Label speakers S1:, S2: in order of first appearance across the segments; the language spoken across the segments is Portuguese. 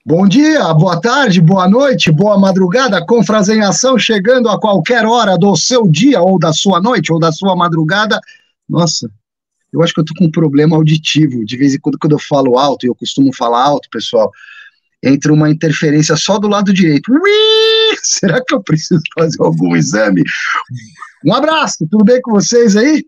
S1: Bom dia, boa tarde, boa noite, boa madrugada, confrasenhação chegando a qualquer hora do seu dia, ou da sua noite, ou da sua madrugada. Nossa, eu acho que eu tô com um problema auditivo. De vez em quando eu falo alto, e eu costumo falar alto, pessoal, entra uma interferência só do lado direito. Ui! Será que eu preciso fazer algum exame? Um abraço, tudo bem com vocês aí?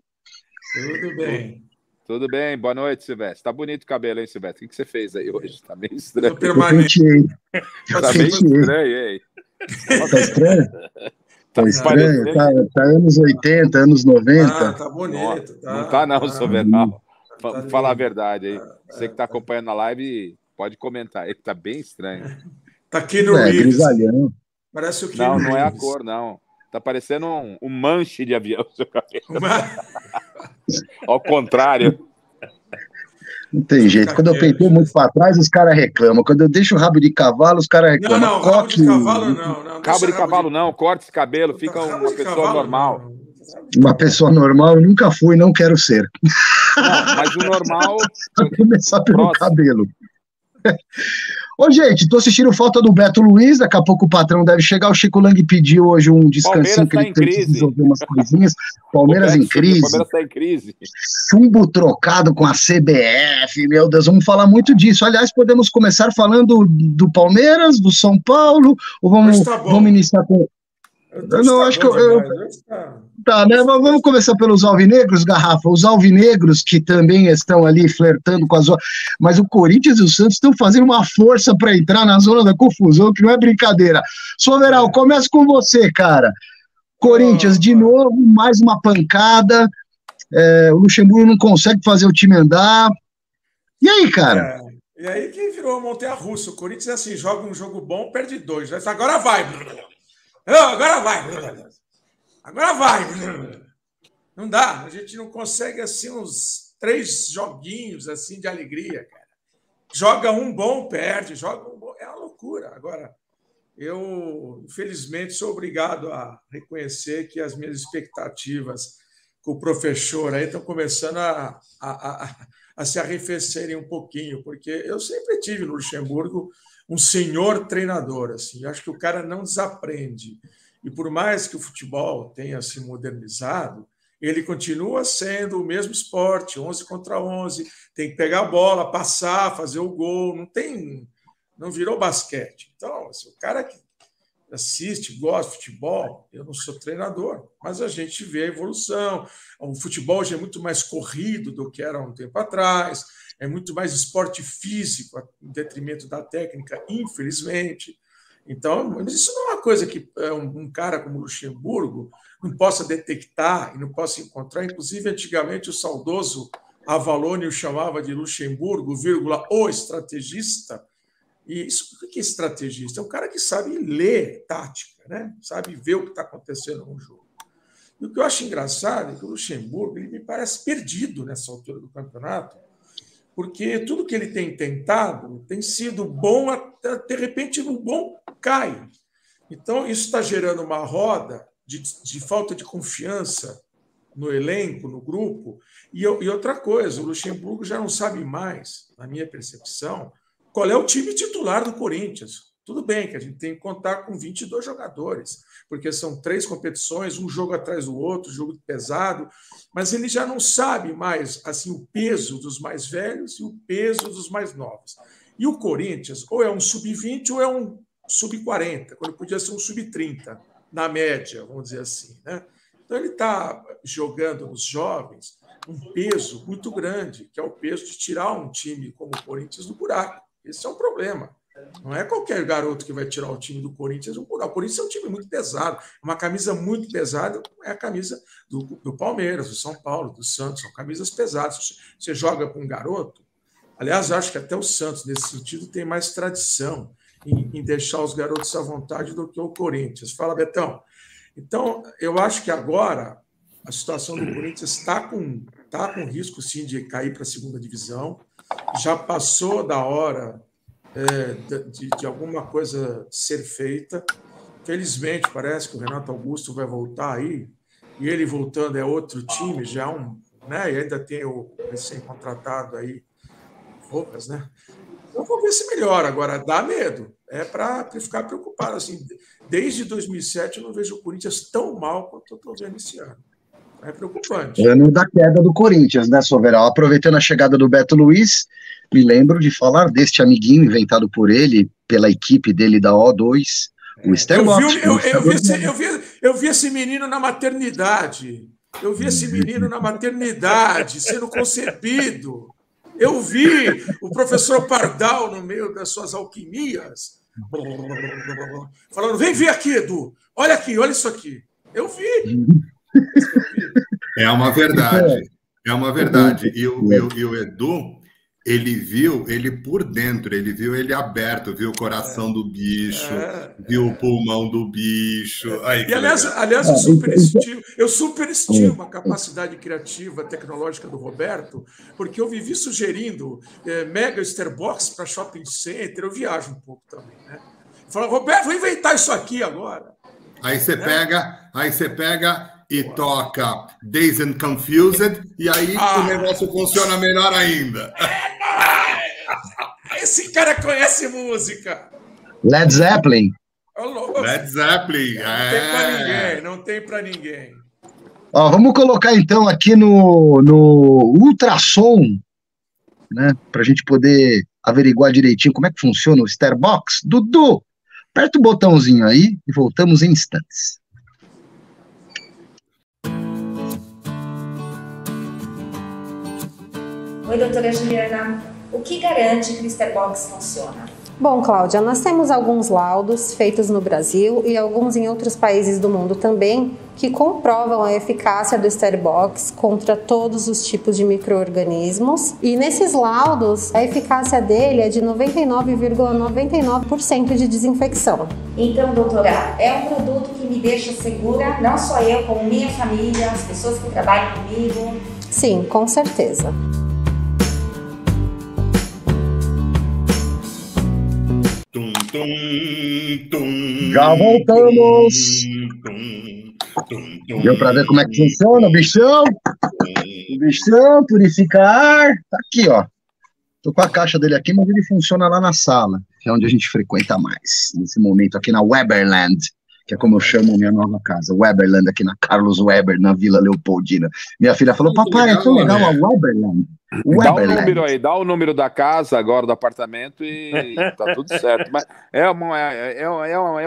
S2: Tudo bem.
S3: Tudo bem, boa noite, Silvestre. Tá bonito o cabelo, hein, Silvestre? O que você fez aí hoje? Tá meio estranho.
S1: Eu penteei.
S3: Tá meio estranho, hein?
S1: Tá estranho? Tá estranho, tá anos 80, anos 90.
S2: Tá bonito.
S3: Não tá não, Silvestre. Vamos falar a verdade aí. Você que tá acompanhando a live, pode comentar aí, que tá bem estranho.
S2: Tá aqui no Reeves.
S1: Grisalhão.
S2: Parece o que
S3: não é a cor, não. Tá parecendo um manche de avião, seu cabelo. Ao contrário.
S1: Não tem jeito. Quando eu peitei muito para trás, os caras reclamam. Quando eu deixo o rabo de cavalo, os caras reclamam.
S2: Não, rabo de cavalo não.
S3: Rabo de cavalo não, corta esse cabelo, fica uma pessoa normal.
S1: Uma pessoa normal eu nunca fui, não quero ser.
S3: Não, mas o normal...
S1: Vou começar pelo cabelo. Ô, gente, tô assistindo falta do Beto Luiz, daqui a pouco o patrão deve chegar, o Chico Lang pediu hoje um descansinho, que ele precisa resolver umas coisinhas. Palmeiras em crise.
S3: Palmeiras tá em crise.
S1: Chumbo trocado com a CBF, meu Deus, vamos falar muito disso. Aliás, podemos começar falando do Palmeiras, do São Paulo, ou vamos iniciar com... Não, acho que Tá, né? Vamos começar pelos alvinegros, Garrafa. Os alvinegros que também estão ali flertando com as... Mas o Corinthians e o Santos estão fazendo uma força para entrar na zona da confusão, que não é brincadeira. Soveral, começa com você, cara. Corinthians, de novo, mais uma pancada. O Luxemburgo não consegue fazer o time andar. E aí, cara?
S2: E aí que virou montanha-russa. O Corinthians, assim, joga um jogo bom, perde 2. Agora vai. Agora vai. Não dá. A gente não consegue, assim, uns 3 joguinhos, assim, de alegria, cara. Joga um bom, perde. Joga um bom. É uma loucura. Agora, eu, infelizmente, sou obrigado a reconhecer que as minhas expectativas com o professor aí estão começando a se arrefecerem um pouquinho, porque eu sempre tive no Luxemburgo um senhor treinador, assim. Acho que o cara não desaprende. E por mais que o futebol tenha se modernizado, ele continua sendo o mesmo esporte, 11 contra 11, tem que pegar a bola, passar, fazer o gol, não virou basquete. Então, assim, o cara que assiste, gosta de futebol, eu não sou treinador, mas a gente vê a evolução. O futebol hoje é muito mais corrido do que era um tempo atrás, é muito mais esporte físico, em detrimento da técnica, infelizmente. Então, mas isso não é uma coisa que um cara como o Luxemburgo não possa detectar e não possa encontrar. Inclusive, antigamente, o saudoso Avalone o chamava de Luxemburgo, o estrategista. E isso, o que é estrategista? É um cara que sabe ler tática, né? Sabe ver o que está acontecendo no jogo. E o que eu acho engraçado é que o Luxemburgo ele me parece perdido nessa altura do campeonato, porque tudo que ele tem tentado tem sido bom, até, de repente o bom cai. Então, isso está gerando uma roda de falta de confiança no elenco, no grupo. E outra coisa, o Luxemburgo já não sabe mais, na minha percepção, qual é o time titular do Corinthians. Tudo bem que a gente tem que contar com 22 jogadores, porque são 3 competições, um jogo atrás do outro, jogo pesado, mas ele já não sabe mais assim o peso dos mais velhos e o peso dos mais novos. E o Corinthians ou é um sub-20 ou é um sub-40, quando podia ser um sub-30, na média, vamos dizer assim, né? Então ele está jogando nos jovens um peso muito grande, que é o peso de tirar um time como o Corinthians do buraco. Esse é um problema. Não é qualquer garoto que vai tirar o time do Corinthians do buraco. O Corinthians é um time muito pesado, uma camisa muito pesada, é a camisa do Palmeiras, do São Paulo, do Santos, são camisas pesadas. Você joga com um garoto, aliás, acho que até o Santos, nesse sentido, tem mais tradição em deixar os garotos à vontade do que o Corinthians. Fala, Betão. Então, eu acho que agora a situação do Corinthians está com risco, sim, de cair para a segunda divisão. Já passou da hora de alguma coisa ser feita. Felizmente, parece que o Renato Augusto vai voltar aí, e ele voltando é outro time, já né? E ainda tem o recém-contratado aí, Rojas, né? Eu vou ver se melhora. Agora, dá medo. É para ficar preocupado. Assim, desde 2007 eu não vejo o Corinthians tão mal quanto eu estou vendo esse ano. É preocupante.
S1: Ano da queda do Corinthians, né, Soveral? Aproveitando a chegada do Beto Luiz, me lembro de falar deste amiguinho inventado por ele, pela equipe dele da O2, o Sterbox.
S2: Eu vi esse menino na maternidade. Eu vi esse menino na maternidade, sendo concebido. Eu vi o professor Pardal no meio das suas alquimias, falando, vem ver aqui, Edu. Olha aqui, olha isso aqui. Eu vi.
S4: É uma verdade. É uma verdade. E o Edu, ele viu ele por dentro, ele viu ele aberto, viu o coração do bicho, viu o pulmão do bicho.
S2: E, aliás, eu superestimo a capacidade criativa, tecnológica do Roberto, porque eu vivi sugerindo mega Starbucks para shopping center, eu viajo um pouco também, né? Fala, Roberto, vou inventar isso aqui agora.
S4: Aí você pega e toca Dazed and Confused, e aí o negócio funciona melhor ainda.
S2: Esse cara conhece música.
S1: Led Zeppelin.
S4: Led Zeppelin.
S2: Não tem pra ninguém.
S1: Ó, vamos colocar então aqui no ultrassom, né, pra gente poder averiguar direitinho como é que funciona o Starbox. Dudu, aperta o botãozinho aí e voltamos em instantes.
S5: Oi, doutora Juliana. O que garante que o Starbox funciona?
S6: Bom, Cláudia, nós temos alguns laudos feitos no Brasil e alguns em outros países do mundo também que comprovam a eficácia do Starbox contra todos os tipos de micro-organismos. E nesses laudos, a eficácia dele é de 99,99% de desinfecção.
S5: Então, doutora, é um produto que me deixa segura, não só eu, como minha família, as pessoas que trabalham comigo?
S6: Sim, com certeza.
S1: Já voltamos. Deu para ver como é que funciona o bichão? O bichão, purificar. Tá aqui, ó. Tô com a caixa dele aqui, mas ele funciona lá na sala, que é onde a gente frequenta mais, nesse momento aqui na Weberland, que é como eu chamo minha nova casa, Weberland, aqui na Carlos Weber, na Vila Leopoldina. Minha filha falou, papai, é tão legal a Weberland.
S3: Dá o número aí, dá o número da casa agora, do apartamento e tá tudo certo. Mas é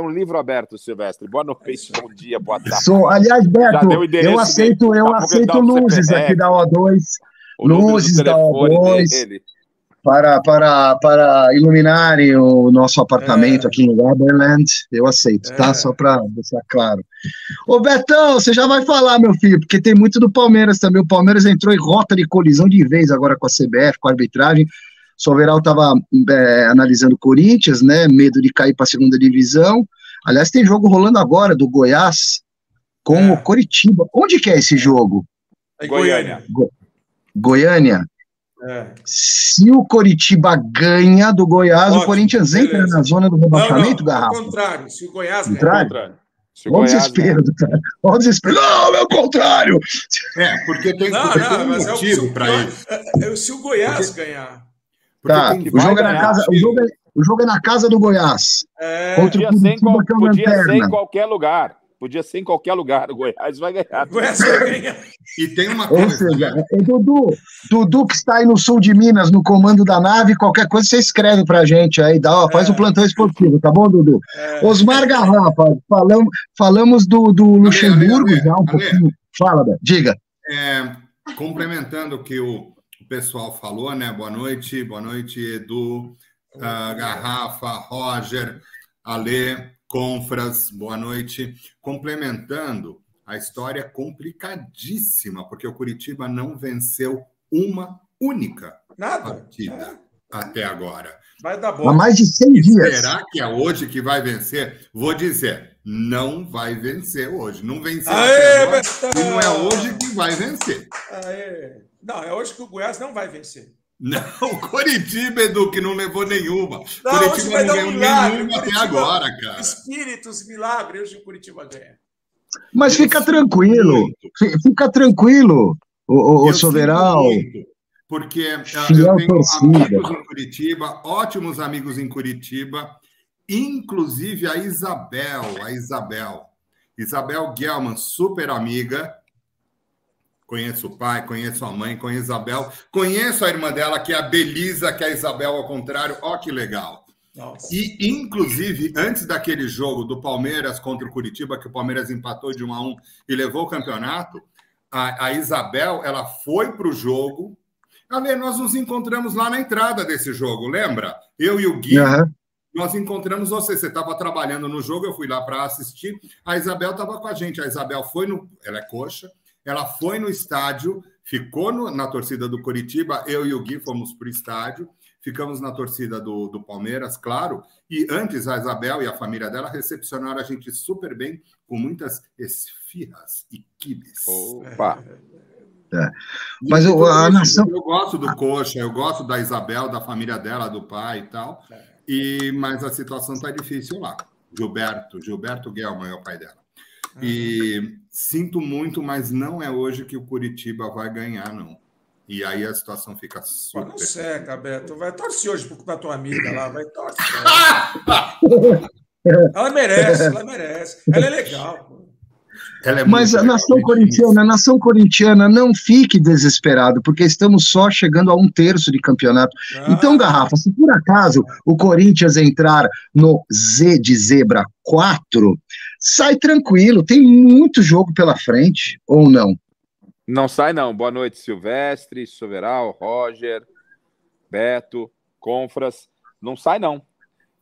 S3: um livro aberto, Silvestre. Boa noite, bom dia, boa tarde.
S1: Aliás, Beto, eu aceito luzes aqui da O2, luzes da O2, para iluminarem o nosso apartamento aqui em Weberland, eu aceito, tá? Só para deixar claro. Ô Betão, você já vai falar, meu filho, porque tem muito do Palmeiras também. O Palmeiras entrou em rota de colisão de vez agora com a CBF, com a arbitragem. O Soveral estava analisando o Corinthians, né? Medo de cair para a segunda divisão. Aliás, tem jogo rolando agora do Goiás com o Coritiba. Onde que é esse jogo?
S2: É Goiânia.
S1: Goiânia? Se o Coritiba ganha do Goiás, o Corinthians entra na zona do rebaixamento, Garrafa?
S2: Ao contrário, se o Goiás ganha.
S1: Olha o desespero do cara. Olha o desespero. Não, é o contrário.
S4: Porque tem um motivo para isso.
S2: Se o Goiás ganhar.
S1: Tá, o jogo é na casa do Goiás.
S3: Podia ser em qualquer lugar. Podia ser em qualquer lugar. O Goiás vai ganhar.
S4: E tem uma coisa.
S1: Ou seja, Dudu que está aí no sul de Minas, no comando da nave, qualquer coisa você escreve pra gente aí, faz o plantão esportivo, tá bom, Dudu? Osmar Garrafa, falamos do Luxemburgo já um pouquinho. Fala, Beto, diga.
S4: Complementando o que o pessoal falou, né? Boa noite, Edu, Garrafa, Roger, Alê, Confras, boa noite. Complementando, a história complicadíssima, porque o Coritiba não venceu uma única partida até agora.
S2: Vai dar bom.
S1: Há mais de 100 dias.
S4: Será que é hoje que vai vencer? Vou dizer, não vai vencer hoje. Não venceu
S2: agora,
S4: e não é hoje que vai vencer.
S2: Não, é hoje que o Goiás não vai vencer.
S4: Não, Coritiba, Edu, que não levou nenhuma.
S2: Não,
S4: Curitiba não ganhou nenhuma até agora, cara.
S2: Espíritos, milagre, hoje o Curitiba ganha.
S1: Mas fica tranquilo, o Soveral.
S4: porque eu tenho amigos em Curitiba, ótimos amigos em Curitiba, inclusive a Isabel Guelman, super amiga. Conheço o pai, conheço a mãe, conheço a Isabel, conheço a irmã dela, que é a Belisa, que é a Isabel ao contrário. Ó, que legal. Nossa. E, inclusive, antes daquele jogo do Palmeiras contra o Curitiba, que o Palmeiras empatou de 1-1 e levou o campeonato, a Isabel, ela foi para o jogo. Ale, nós nos encontramos lá na entrada desse jogo, lembra? Eu e o Gui, nós encontramos você. Você estava trabalhando no jogo, eu fui lá para assistir. A Isabel estava com a gente. A Isabel foi ela é coxa. Ela foi no estádio, ficou na torcida do Curitiba, eu e o Gui fomos para o estádio, ficamos na torcida do Palmeiras, claro, e antes a Isabel e a família dela recepcionaram a gente super bem, com muitas esfirras e quibes.
S3: Opa!
S1: Mas a nação...
S4: Eu gosto do Coxa, eu gosto da Isabel, da família dela, do pai e tal, mas a situação está difícil lá. Gilberto Guelman é o pai dela. E sinto muito, mas não é hoje que o Curitiba vai ganhar, não. E aí a situação fica super...
S2: Não seca, Beto. Vai torcer hoje para tua amiga lá. Vai torcer. Ela merece. Ela é legal.
S1: Mas a nação corintiana, não fique desesperado, porque estamos só chegando a 1/3 de campeonato. Então, Garrafa, se por acaso o Corinthians entrar no Z de zebra 4, sai tranquilo, tem muito jogo pela frente, ou não?
S3: Não sai, não. Boa noite, Silvestre, Soveral, Roger, Beto, Confras. Não sai, não.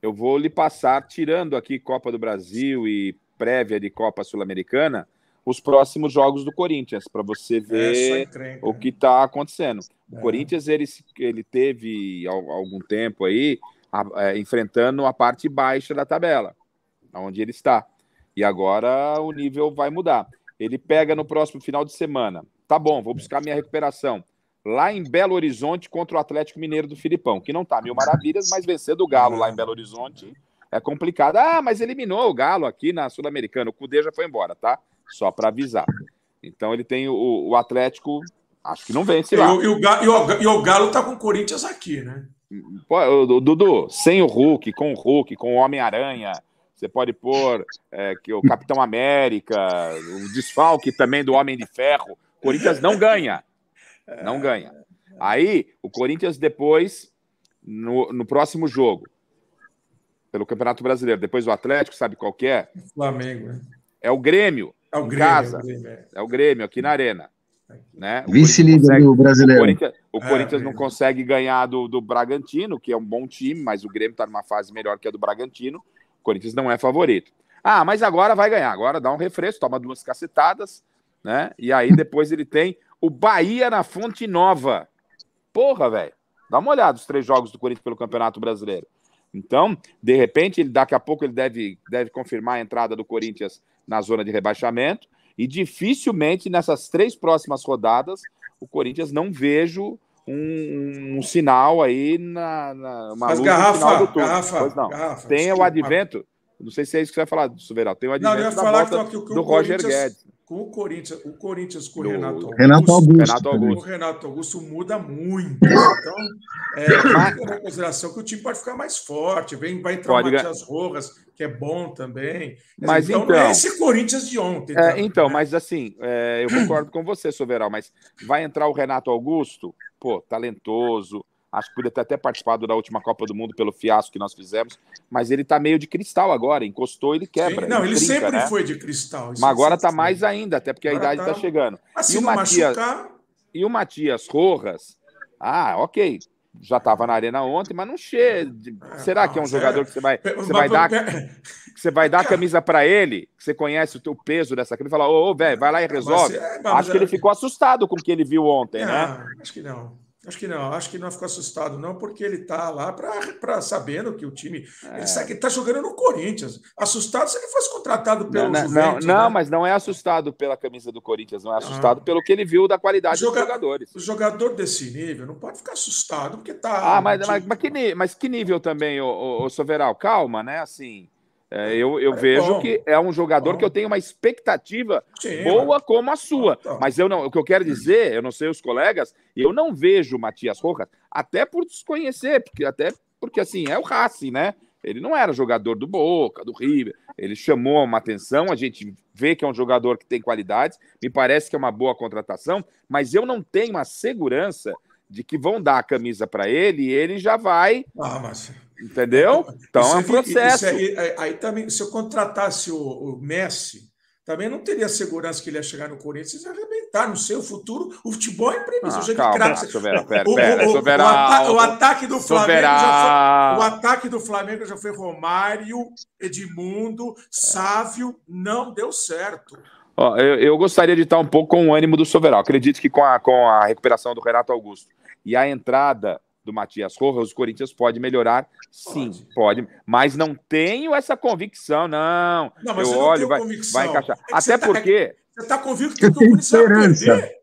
S3: Eu vou lhe passar, tirando aqui Copa do Brasil e prévia de Copa Sul-Americana, os próximos jogos do Corinthians, para você ver o que está acontecendo. O Corinthians, ele teve algum tempo aí enfrentando a parte baixa da tabela, onde ele está. E agora o nível vai mudar. Ele pega no próximo final de semana. Tá bom, vou buscar minha recuperação. Lá em Belo Horizonte contra o Atlético Mineiro do Filipão, que não tá mil maravilhas, mas vencer do Galo lá em Belo Horizonte é complicado. Mas eliminou o Galo aqui na Sul-Americana. O Cudê já foi embora, tá? Só para avisar. Então ele tem o Atlético, acho que não vence lá.
S2: E o Galo tá com o Corinthians aqui, né?
S3: Pô, Dudu, sem o Hulk, com o Homem-Aranha, você pode pôr que o Capitão América, o desfalque também do Homem de Ferro. O Corinthians não ganha. Não ganha. Aí, o Corinthians depois, no próximo jogo, pelo Campeonato Brasileiro, depois do Atlético, sabe qual que é?
S2: Flamengo, né?
S3: É o Grêmio, em casa. É o Grêmio, aqui na Arena. Né?
S1: Vice-líder do Brasileiro.
S3: O Corinthians não consegue ganhar do Bragantino, que é um bom time, mas o Grêmio está numa fase melhor que a do Bragantino. O Corinthians não é favorito. Mas agora vai ganhar. Agora dá um refresco, toma 2 cacetadas, né? E aí depois ele tem o Bahia na Fonte Nova. Porra, velho. Dá uma olhada nos 3 jogos do Corinthians pelo Campeonato Brasileiro. Então, de repente, daqui a pouco ele deve confirmar a entrada do Corinthians na zona de rebaixamento. E dificilmente nessas 3 próximas rodadas o Corinthians não vejo um sinal aí
S2: mas Garrafa, do Garrafa,
S3: tem o advento, não sei se é isso que você vai falar, Suveral, tem o advento da volta do Roger Guedes.
S2: Com o Corinthians com o
S1: Renato Augusto.
S2: O Renato Augusto muda muito. Então, tem uma consideração que o time pode ficar mais forte. Vai entrar o Matias Rojas, que é bom também.
S3: Mas
S2: então, não é esse Corinthians de ontem.
S3: Mas assim, eu concordo com você, Soveral, mas vai entrar o Renato Augusto, talentoso, acho que podia ter até participado da última Copa do Mundo pelo fiasco que nós fizemos, mas ele tá meio de cristal agora, encostou, ele quebra.
S2: Sim, ele sempre foi de cristal.
S3: Mas agora tá mais ainda, até porque agora a idade tá chegando.
S2: Mas se não machucar...
S3: E o Matias Rojas, ok, já estava na Arena ontem, mas não chega. Será que é um jogador que você vai dar a camisa para ele, que você conhece o teu peso dessa camisa, e fala, velho, vai lá e resolve? Acho que ele ficou assustado com o que ele viu ontem, né?
S2: Acho que não ficou assustado, não, porque ele tá lá sabendo que o time. Ele sabe que ele tá jogando no Corinthians. Assustado se ele fosse contratado pelo Juventus.
S3: Não, mas não é assustado pela camisa do Corinthians, não é assustado pelo que ele viu da qualidade dos jogadores.
S2: O jogador desse nível não pode ficar assustado, porque tá.
S3: Mas que nível também, o Soveral? Calma, né? Assim. Eu vejo que é um jogador que eu tenho uma expectativa boa como a sua. Mas o que eu quero dizer, eu não sei os colegas, eu não vejo o Matias Rojas, até por desconhecer, porque assim, é o Racing, né? Ele não era jogador do Boca, do River. Ele chamou uma atenção, a gente vê que é um jogador que tem qualidades, me parece que é uma boa contratação, mas eu não tenho a segurança de que vão dar a camisa para ele e ele já vai... Entendeu? Então é um processo.
S2: Aí também, se eu contratasse o Messi, também não teria segurança que ele ia chegar no Corinthians e arrebentar. Não sei, o futuro, o futebol é imprevisível. O ataque do Flamengo já foi Romário, Edmundo, Sávio, não deu certo.
S3: Eu gostaria de estar um pouco com o ânimo do Soveral. Acredito que com a recuperação do Renato Augusto e a entrada do Matias Rojas, o Corinthians pode melhorar, sim, pode, mas não tenho essa convicção, não.
S2: Não, mas eu olho,
S3: vai encaixar. Até porque...
S2: Você está convicto que o Corinthians vai perder?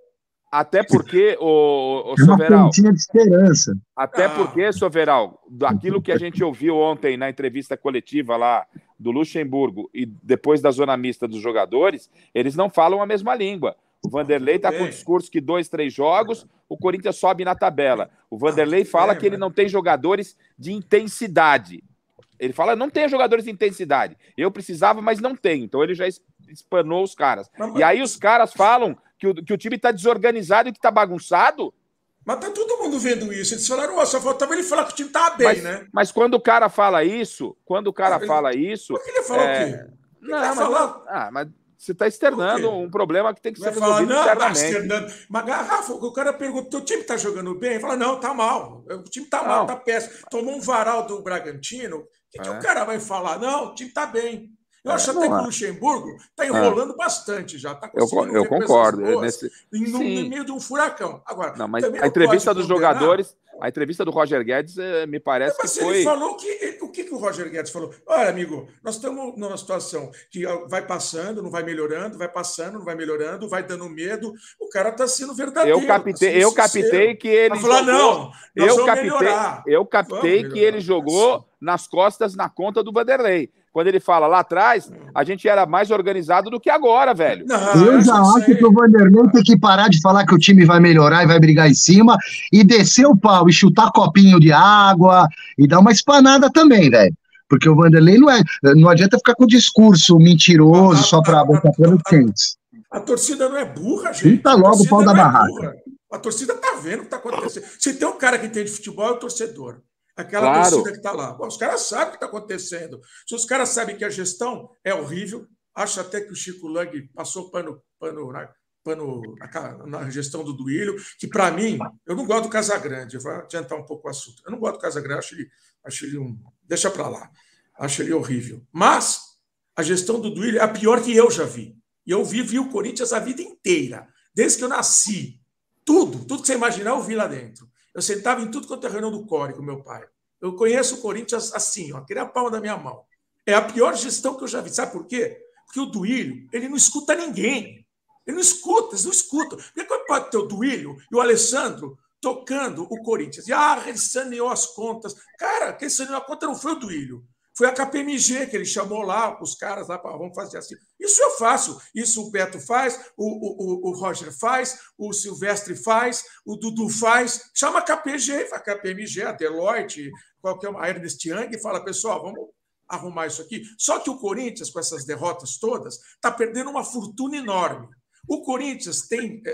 S3: Até porque, o Soveral...
S1: de esperança.
S3: Até porque, Soveral, daquilo que a gente ouviu ontem na entrevista coletiva lá do Luxemburgo e depois da zona mista dos jogadores, eles não falam a mesma língua. O Vanderlei está com o discurso que 2, 3 jogos, o Corinthians sobe na tabela. O Vanderlei fala que ele não tem jogadores de intensidade. Ele fala, não tem jogadores de intensidade. Eu precisava, mas não tem. Então ele já espanou os caras. E aí os caras falam que o time está desorganizado e que está bagunçado.
S2: Mas tá todo mundo vendo isso. Eles falaram, só faltava ele falar que o time tá bem, né?
S3: Mas quando o cara fala isso... Por que
S2: ele falou o quê?
S3: Mas você está externando um problema que tem que ser resolvido
S2: internamente. Mas, Rafa, o cara perguntou, o time está jogando bem? Ele fala, não, tá mal. O time tá mal, tá péssimo. Tomou um varal do Bragantino. O que o cara vai falar? Não, o time tá bem. Eu acho até que o Luxemburgo está enrolando bastante já. Tá conseguindo
S3: eu concordo.
S2: No meio de um furacão. Agora,
S3: não, mas a entrevista dos jogadores, a entrevista do Roger Guedes, me parece que foi...
S2: Ele falou que... O que o Roger Guedes falou? Olha, amigo, nós estamos numa situação que vai passando, não vai melhorando, vai passando, não vai melhorando, vai dando medo. O cara está sendo verdadeiro.
S3: Eu captei que ele
S2: jogou...
S3: Eu captei que ele jogou nas costas, na conta do Vanderlei. Quando ele fala lá atrás, a gente era mais organizado do que agora, velho.
S1: Eu já acho que o Vanderlei tem que parar de falar que o time vai melhorar e vai brigar em cima e descer o pau e chutar copinho de água e dar uma espanada também, velho. Porque o Vanderlei não adianta ficar com discurso mentiroso só para botar pelos quentes.
S2: A torcida não é burra, gente.
S1: Tá logo o pau da barraca.
S2: A torcida tá vendo o que tá acontecendo. Se tem um cara que entende futebol, é o torcedor. Aquela torcida que está lá. Bom, os caras sabem o que está acontecendo. Se os caras sabem que a gestão é horrível, acho até que o Chico Lang passou pano na gestão do Duílio, que para mim, eu não gosto do Casagrande, eu vou adiantar um pouco o assunto. Eu não gosto do Casagrande, acho ele deixa para lá. Acho ele horrível. Mas a gestão do Duílio é a pior que eu já vi. E eu vi o Corinthians a vida inteira, desde que eu nasci. Tudo que você imaginar, eu vi lá dentro. Eu sentava em tudo quanto é reunião do Core com meu pai. Eu conheço o Corinthians assim, ó, queria a palma da minha mão. É a pior gestão que eu já vi. Sabe por quê? Porque o Duílio, ele não escuta ninguém. Ele não escuta, eles não escutam. Porque como pode ter o Duílio e o Alessandro tocando o Corinthians? E ele saneou as contas. Cara, quem saneou a conta não foi o Duílio. Foi a KPMG que ele chamou lá, os caras lá, vamos fazer assim. Isso eu faço. Isso o Beto faz, o Roger faz, o Silvestre faz, o Dudu faz. Chama a KPMG, a Deloitte, a Ernest Young, e fala, pessoal, vamos arrumar isso aqui. Só que o Corinthians, com essas derrotas todas, está perdendo uma fortuna enorme. O Corinthians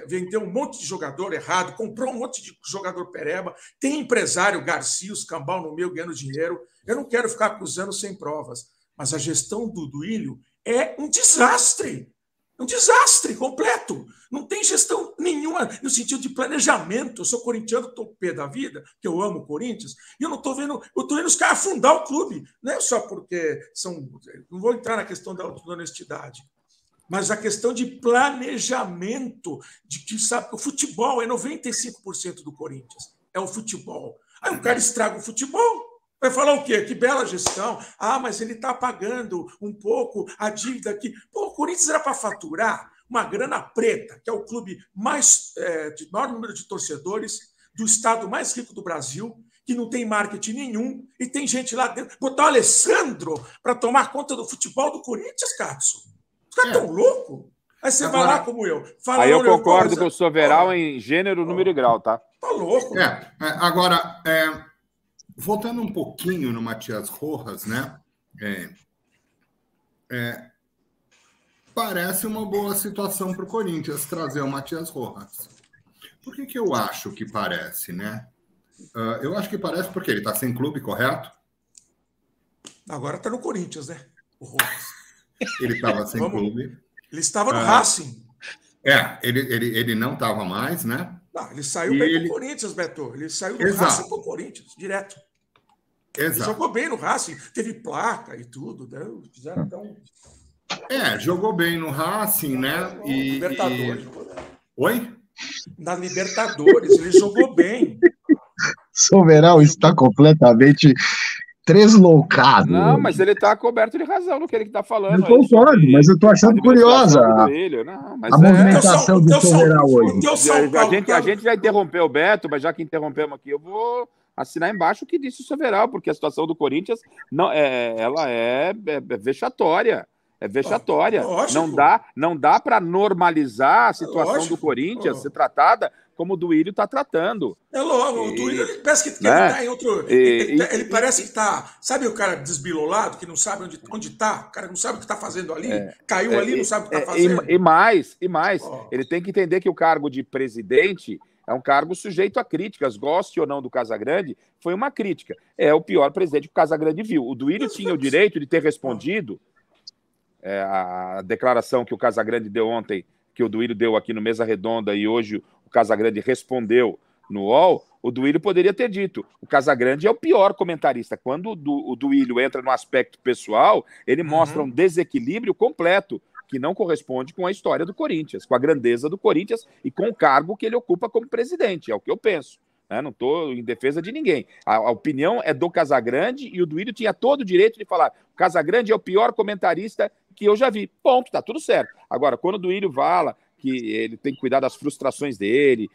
S2: vendeu um monte de jogador errado, comprou um monte de jogador pereba, tem empresário Garcia, os cambal no meio ganhando dinheiro. Eu não quero ficar acusando sem provas, mas a gestão do Duílio é um desastre completo. Não tem gestão nenhuma no sentido de planejamento. Eu sou corintiano, estou pé da vida, que eu amo o Corinthians, e eu não estou vendo os caras afundar o clube. Não é só porque são... Não vou entrar na questão da honestidade, mas a questão de planejamento, sabe, o futebol é 95% do Corinthians. É o futebol. Aí o cara estraga o futebol. Vai falar o quê? Que bela gestão. Mas ele está pagando um pouco a dívida aqui. Pô, o Corinthians era para faturar uma grana preta, que é o clube de maior número de torcedores, do estado mais rico do Brasil, que não tem marketing nenhum, e tem gente lá dentro. Botar o Alessandro para tomar conta do futebol do Corinthians, Cássio. Os caras tão loucos. Aí você vai lá como eu. Fala,
S3: aí eu concordo com o Soveral em gênero, número e grau, tá?
S2: Tá louco.
S4: Agora, voltando um pouquinho no Matias Rojas, né? Parece uma boa situação para o Corinthians trazer o Matias Rojas. Por que eu acho que parece, né? Eu acho que parece porque ele está sem clube, correto?
S2: Agora está no Corinthians, né? O Rojas.
S4: Ele estava sem clube.
S2: Ele estava no Racing.
S4: Ele não estava mais, né?
S2: Não, ele saiu bem pro Corinthians, Beto. Ele saiu do Racing pro Corinthians, direto. Exato. Ele jogou bem no Racing, teve placa e tudo. Né? Fizeram então...
S4: jogou bem no Racing, né?
S2: Libertadores.
S4: Oi?
S2: Na Libertadores, ele jogou bem.
S1: Soveral está completamente tresloucado.
S3: Não, mas ele está coberto de razão no que ele está falando.
S1: Eu concordo, mas eu estou achando curiosa a movimentação do Soveral hoje.
S3: A gente já interrompeu o Beto, mas já que interrompemos aqui, eu vou assinar embaixo o que disse o Soveral, porque a situação do Corinthians ela é vexatória. É vexatória. Não dá para normalizar a situação do Corinthians ser tratada como o Duílio está tratando.
S2: O Duílio parece que está em outro... Ele parece que está... Sabe o cara desbilolado, que não sabe onde está? O cara não sabe o que está fazendo ali? Caiu ali, não sabe o que está fazendo?
S3: E mais. Ele tem que entender que o cargo de presidente é um cargo sujeito a críticas, goste ou não do Casagrande, foi uma crítica. É o pior presidente que o Casagrande viu. O Duílio tinha o direito de ter respondido a declaração que o Casagrande deu ontem, que o Duílio deu aqui no Mesa Redonda e hoje o Casagrande respondeu no UOL, o Duílio poderia ter dito, o Casagrande é o pior comentarista. Quando o Duílio entra no aspecto pessoal, ele mostra um desequilíbrio completo, que não corresponde com a história do Corinthians, com a grandeza do Corinthians e com o cargo que ele ocupa como presidente, é o que eu penso. Não estou em defesa de ninguém. A opinião é do Casagrande e o Duílio tinha todo o direito de falar o Casagrande é o pior comentarista que eu já vi. Ponto, tá tudo certo. Agora, quando o Duílio fala que ele tem que cuidar das frustrações dele,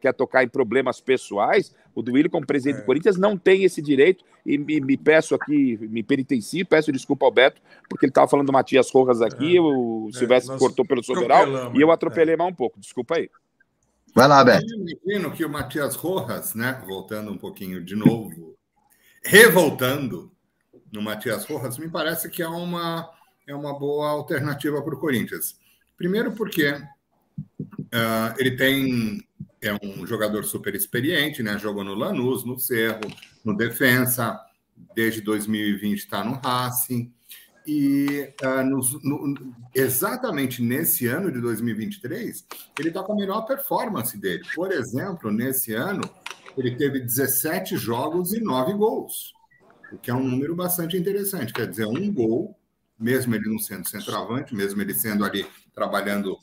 S3: quer tocar em problemas pessoais, o Duílio, como presidente do Corinthians, não tem esse direito e me peço aqui, me penitencio, peço desculpa ao Beto, porque ele estava falando do Matias Rojas aqui, o Silvestre cortou pelo Soveral e eu atropelei mais um pouco. Desculpa aí.
S1: Vai lá, Beto.
S4: Eu imagino que o Matias Rojas, né, voltando um pouquinho de novo, revoltando no Matias Rojas, me parece que é uma boa alternativa para o Corinthians. Primeiro porque ele é um jogador super experiente, né, jogou no Lanús, no Cerro, no Defensa, desde 2020 está no Racing, e exatamente nesse ano de 2023, ele está com a melhor performance dele. Por exemplo, nesse ano, ele teve 17 jogos e 9 gols, o que é um número bastante interessante. Quer dizer, um gol, mesmo ele não sendo centroavante, mesmo ele sendo ali trabalhando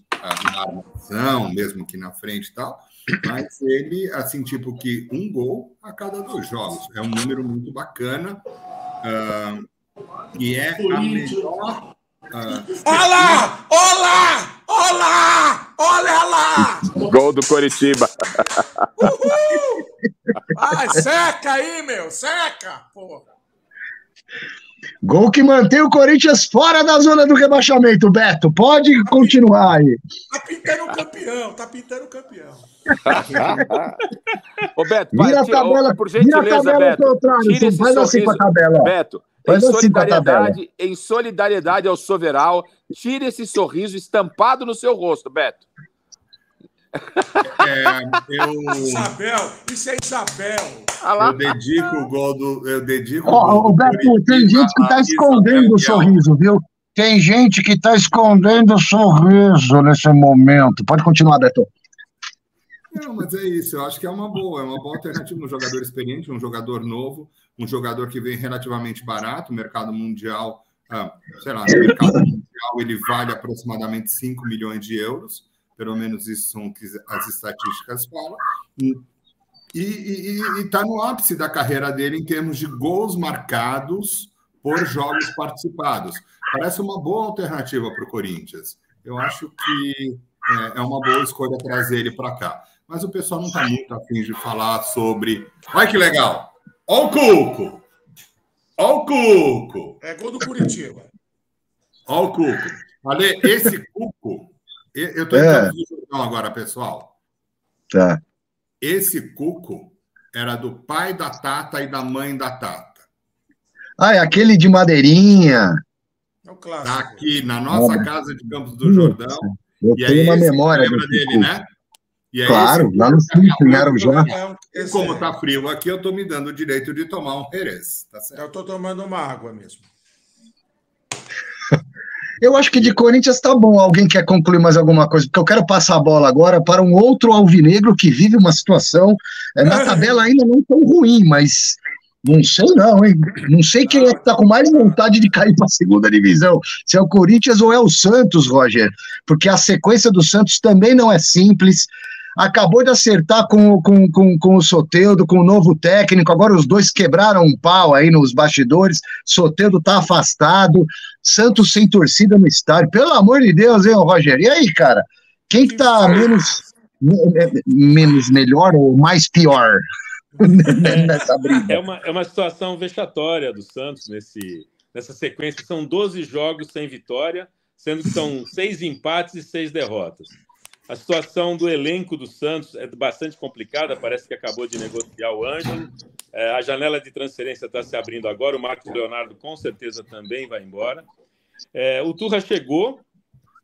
S4: na armação, mesmo que na frente e tal, mas ele, assim, tipo que um gol a cada 2 jogos. É um número muito bacana. E é a melhor...
S2: Olha lá!
S3: Gol do Coritiba.
S2: Uhul! Ai, seca aí, meu! Seca, porra!
S1: Gol que mantém o Corinthians fora da zona do rebaixamento, Beto. Pode continuar aí.
S2: Tá pintando o campeão.
S3: Ô, Beto,
S1: vira a tabela,
S3: por gentileza, Beto. Tira esse
S1: faz assim com a tabela.
S3: Beto, em solidariedade ao Soveral, tire esse sorriso estampado no seu rosto, Beto.
S2: Isabel, isso é Isabel.
S4: Eu dedico o gol do.
S1: O Beto, tem gente que está escondendo o sorriso, viu? Tem gente que está escondendo o sorriso nesse momento. Pode continuar, Beto.
S4: Não, mas é isso. Eu acho que é uma boa alternativa. Um jogador experiente, um jogador novo, um jogador que vem relativamente barato. O mercado mundial, no mercado mundial ele vale aproximadamente 5 milhões de euros. Pelo menos isso são o que as estatísticas falam. E está no ápice da carreira dele em termos de gols marcados por jogos participados. Parece uma boa alternativa para o Corinthians. Eu acho que é uma boa escolha trazer ele para cá. Mas o pessoal não está muito afim de falar sobre... Olha que legal! Ó o Cuco! Ó o Cuco!
S2: É gol do Curitiba.
S4: Ó o Cuco. Ale, esse Cuco... Eu estou em Campos do Jordão agora, pessoal.
S1: Tá.
S4: Esse Cuco era do pai da Tata e da mãe da Tata.
S1: Ah, é aquele de madeirinha.
S2: É o clássico.
S4: Está aqui na nossa casa de Campos do Jordão.
S1: Eu tenho uma memória
S4: lembra dele, né? E
S1: claro, lá no sul, em Arujá.
S4: Como está frio aqui, eu estou me dando o direito de tomar um Jerez. Tá certo?
S2: Eu estou tomando uma água mesmo.
S1: Eu acho que de Corinthians tá bom. Alguém quer concluir mais alguma coisa? Porque eu quero passar a bola agora para um outro alvinegro que vive uma situação na tabela ainda não tão ruim, mas não sei não, hein? Não sei quem é que tá com mais vontade de cair para a segunda divisão. Se é o Corinthians ou é o Santos, Roger? Porque a sequência do Santos também não é simples. Acabou de acertar com o Soteldo, com o novo técnico, agora os dois quebraram um pau aí nos bastidores, Soteldo tá afastado, Santos sem torcida no estádio, pelo amor de Deus, hein, Roger? E aí, cara, quem que tá menos melhor ou mais pior nessa briga?
S7: É uma situação vexatória do Santos nessa sequência, são 12 jogos sem vitória, sendo que são 6 empates e 6 derrotas. A situação do elenco do Santos é bastante complicada, parece que acabou de negociar o Ângelo. A janela de transferência está se abrindo agora, o Marcos Leonardo com certeza também vai embora. O Turra chegou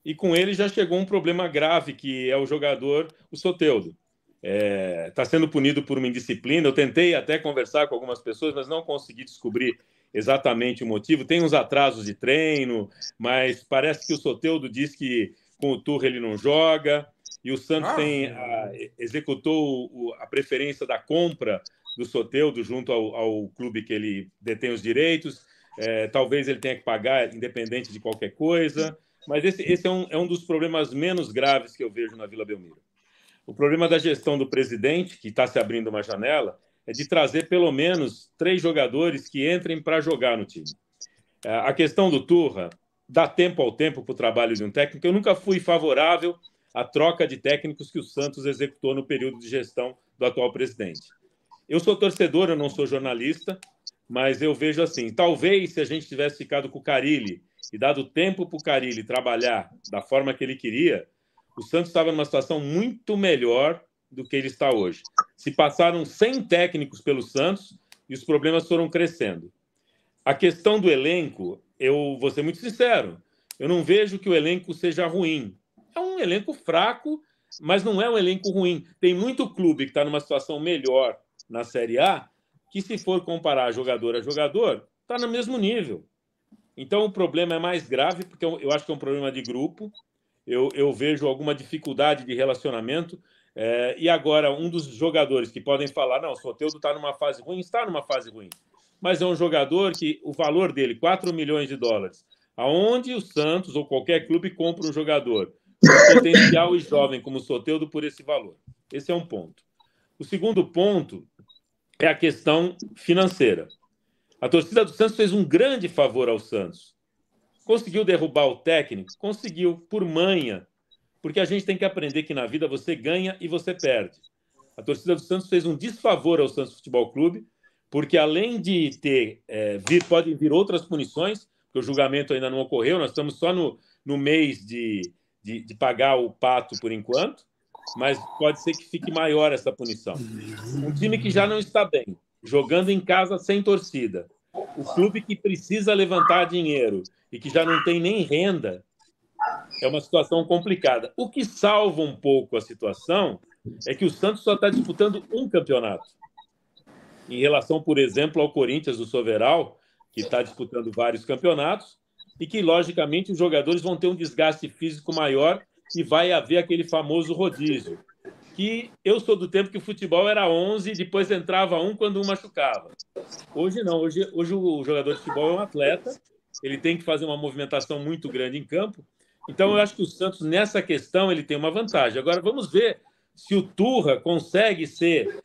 S7: e com ele já chegou um problema grave, que é o jogador, o Soteldo. Está sendo punido por uma indisciplina. Eu tentei até conversar com algumas pessoas, mas não consegui descobrir exatamente o motivo. Tem uns atrasos de treino, mas parece que o Soteldo diz que com o Turra ele não joga. E o Santos executou a preferência da compra do Soteldo junto ao clube que ele detém os direitos. Talvez ele tenha que pagar, independente de qualquer coisa. Mas esse é um dos problemas menos graves que eu vejo na Vila Belmiro. O problema da gestão do presidente, que está se abrindo uma janela, é de trazer pelo menos 3 jogadores que entrem para jogar no time. A questão do Turra dá tempo ao tempo para o trabalho de um técnico. Eu nunca fui favorável a troca de técnicos que o Santos executou no período de gestão do atual presidente. Eu sou torcedor, eu não sou jornalista, mas eu vejo assim, talvez se a gente tivesse ficado com o Carille e dado tempo para o Carille trabalhar da forma que ele queria, o Santos estava numa situação muito melhor do que ele está hoje. Se passaram 100 técnicos pelo Santos e os problemas foram crescendo. A questão do elenco, eu vou ser muito sincero, eu não vejo que o elenco seja ruim. É um elenco fraco, mas não é um elenco ruim. Tem muito clube que está numa situação melhor na Série A, que se for comparar jogador a jogador, está no mesmo nível. Então o problema é mais grave, porque eu acho que é um problema de grupo. Eu vejo alguma dificuldade de relacionamento. E agora, um dos jogadores que podem falar, não, o Soteldo está numa fase ruim, está numa fase ruim. Mas é um jogador que o valor dele, 4 milhões de dólares, aonde o Santos ou qualquer clube compra um jogador potencial e jovem como o Soteldo por esse valor. Esse é um ponto. O segundo ponto é a questão financeira. A torcida do Santos fez um grande favor ao Santos. Conseguiu derrubar o técnico? Conseguiu, por manha. Porque a gente tem que aprender que na vida você ganha e você perde. A torcida do Santos fez um desfavor ao Santos Futebol Clube, porque além de podem vir outras punições, porque o julgamento ainda não ocorreu, nós estamos só no mês de pagar o pato por enquanto, mas pode ser que fique maior essa punição. Um time que já não está bem, jogando em casa sem torcida, o clube que precisa levantar dinheiro e que já não tem nem renda, é uma situação complicada. O que salva um pouco a situação é que o Santos só está disputando um campeonato. Em relação, por exemplo, ao Corinthians do Soveral, que está disputando vários campeonatos, e que, logicamente, os jogadores vão ter um desgaste físico maior e vai haver aquele famoso rodízio. Que eu sou do tempo que o futebol era 11 e depois entrava um quando um machucava. Hoje não, hoje o jogador de futebol é um atleta, ele tem que fazer uma movimentação muito grande em campo. Então, eu acho que o Santos, nessa questão, ele tem uma vantagem. Agora, vamos ver se o Turra consegue ser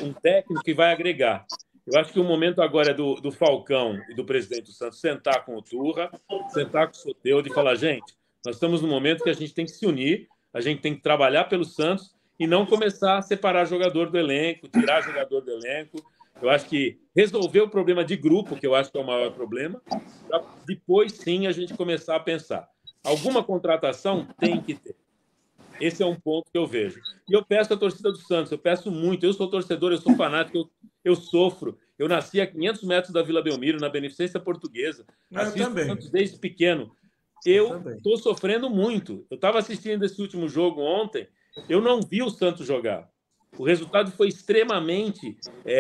S7: um técnico que vai agregar. Eu acho que o momento agora é do Falcão e do presidente do Santos sentar com o Turra, sentar com o Soteldo e falar, gente, nós estamos num momento que a gente tem que se unir, a gente tem que trabalhar pelo Santos e não começar a separar jogador do elenco, tirar jogador do elenco. Eu acho que resolver o problema de grupo, que eu acho que é o maior problema, para depois sim a gente começar a pensar. Alguma contratação tem que ter. Esse é um ponto que eu vejo. E eu peço à torcida do Santos, eu peço muito. Eu sou torcedor, eu sou fanático, eu sofro. Eu nasci a 500 metros da Vila Belmiro, na Beneficência Portuguesa. Assisto o Santos desde pequeno. Eu estou sofrendo muito. Eu estava assistindo esse último jogo ontem, eu não vi o Santos jogar. O resultado foi extremamente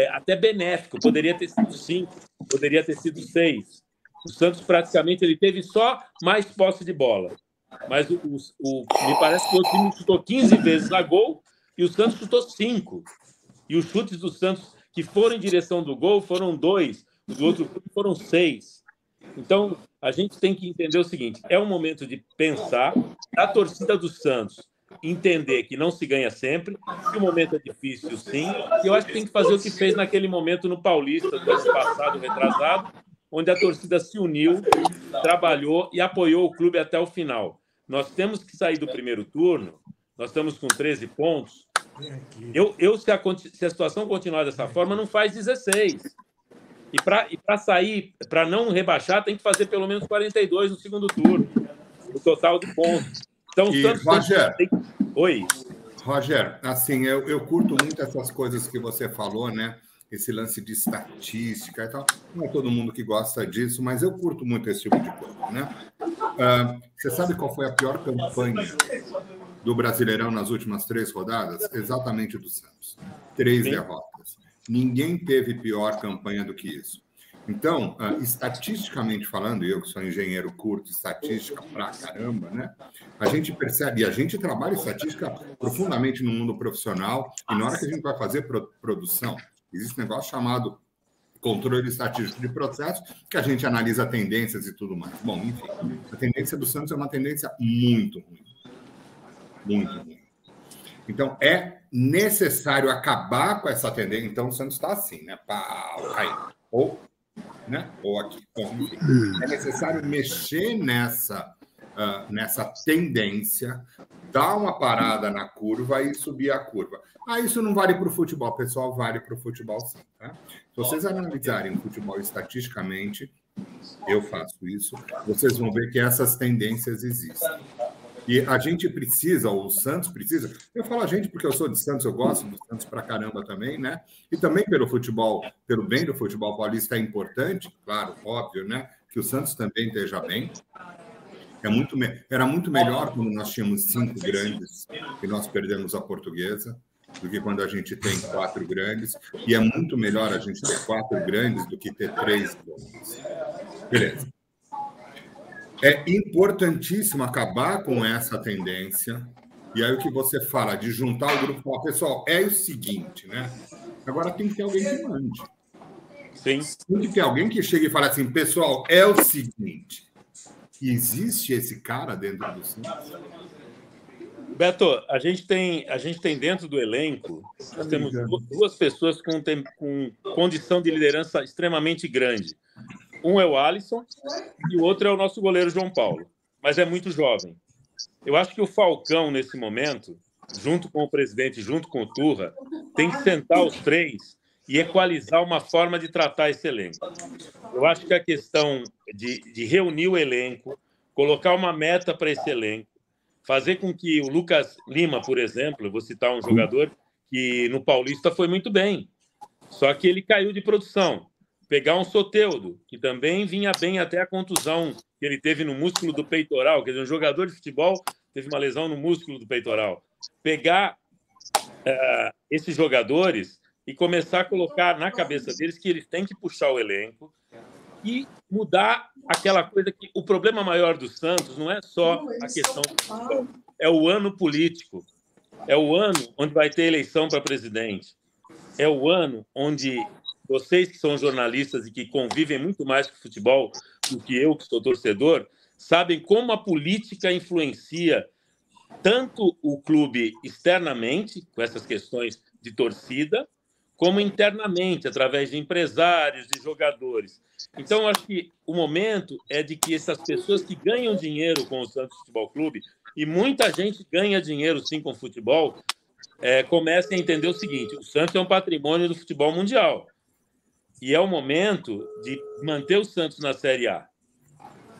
S7: até benéfico. Poderia ter sido 5, poderia ter sido 6. O Santos praticamente ele teve só mais posse de bola. Mas me parece que o time chutou 15 vezes a gol e o Santos chutou 5. E os chutes do Santos que foram em direção do gol foram 2. Os outros foram 6. Então, a gente tem que entender o seguinte, é um momento de pensar, a torcida do Santos entender que não se ganha sempre, que o momento é difícil, sim, e eu acho que tem que fazer o que fez naquele momento no Paulista, do ano passado, retrasado, onde a torcida se uniu, trabalhou e apoiou o clube até o final. Nós temos que sair do primeiro turno, nós estamos com 13 pontos. Se a situação continuar dessa forma, não faz 16. E para sair, para não rebaixar, tem que fazer pelo menos 42 no segundo turno, o total de pontos. Então, o Santos
S4: Roger,
S7: Oi.
S4: Roger, assim, eu curto muito essas coisas que você falou, né? Esse lance de estatística e tal. Não é todo mundo que gosta disso, mas eu curto muito esse tipo de coisa, né? Você sabe qual foi a pior campanha do Brasileirão nas últimas 3 rodadas? Exatamente do Santos. 3 derrotas. Ninguém teve pior campanha do que isso. Então, estatisticamente falando, eu que sou engenheiro, curto estatística pra caramba, né? A gente percebe, e a gente trabalha estatística profundamente no mundo profissional, e na hora que a gente vai fazer produção, existe um negócio chamado controle estatístico de processo, que a gente analisa tendências e tudo mais. Bom, enfim, a tendência do Santos é uma tendência muito ruim. Muito ruim. Então, é necessário acabar com essa tendência. Então, o Santos está assim, né? Pau, caindo. Ou aqui. Bom, enfim. É necessário mexer nessa tendência, dar uma parada na curva e subir a curva. Isso não vale para o futebol, pessoal, vale para o futebol sim. Tá? Se vocês analisarem o futebol estatisticamente, eu faço isso, vocês vão ver que essas tendências existem. E a gente precisa, ou o Santos precisa, eu falo a gente porque eu sou de Santos, eu gosto do Santos pra caramba também, né? E também pelo futebol, pelo bem do futebol paulista é importante, claro, óbvio, né? Que o Santos também esteja bem. Era muito melhor quando nós tínhamos 5 grandes e nós perdemos a Portuguesa, do que quando a gente tem 4 grandes. E é muito melhor a gente ter 4 grandes do que ter 3 grandes. Beleza. É importantíssimo acabar com essa tendência. E aí o que você fala de juntar o grupo e falar, pessoal, é o seguinte, né? Agora tem que ter alguém que mande.
S7: Sim.
S4: Tem que ter alguém que chegue e fale assim, pessoal, é o seguinte. Existe esse cara dentro do Santos?
S7: Beto, a gente tem dentro do elenco, nós temos 2 pessoas com condição de liderança extremamente grande. Um é o Alisson e o outro é o nosso goleiro João Paulo, mas é muito jovem. Eu acho que o Falcão, nesse momento, junto com o presidente, junto com o Turra, tem que sentar os 3 e equalizar uma forma de tratar esse elenco. Eu acho que a questão de reunir o elenco, colocar uma meta para esse elenco, fazer com que o Lucas Lima, por exemplo, eu vou citar um jogador que no Paulista foi muito bem, só que ele caiu de produção. Pegar um Soteldo, que também vinha bem até a contusão que ele teve no músculo do peitoral, quer dizer, um jogador de futebol teve uma lesão no músculo do peitoral. Pegar esses jogadores e começar a colocar na cabeça deles que eles têm que puxar o elenco e mudar aquela coisa que o problema maior do Santos não é só a questão do futebol, é o ano político, é o ano onde vai ter eleição para presidente, é o ano onde vocês que são jornalistas e que convivem muito mais com o futebol do que eu, que sou torcedor, sabem como a política influencia tanto o clube externamente, com essas questões de torcida, como internamente, através de empresários, de jogadores. Então, acho que o momento é de que essas pessoas que ganham dinheiro com o Santos Futebol Clube, e muita gente ganha dinheiro, sim, com o futebol, comecem a entender o seguinte, o Santos é um patrimônio do futebol mundial. E é o momento de manter o Santos na Série A.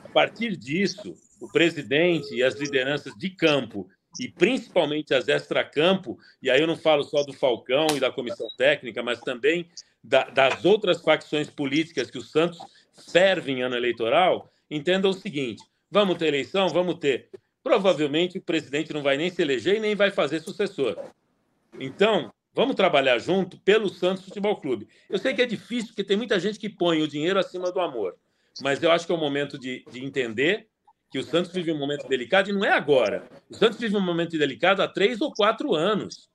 S7: A partir disso, o presidente e as lideranças de campo, e principalmente as extracampo, e aí eu não falo só do Falcão e da comissão técnica, mas também das outras facções políticas que o Santos serve em ano eleitoral, entendam o seguinte: vamos ter eleição? Vamos ter. Provavelmente o presidente não vai nem se eleger e nem vai fazer sucessor. Então, vamos trabalhar junto pelo Santos Futebol Clube. Eu sei que é difícil, porque tem muita gente que põe o dinheiro acima do amor, mas eu acho que é o momento de entender que o Santos vive um momento delicado, e não é agora. O Santos vive um momento delicado há 3 ou 4 anos.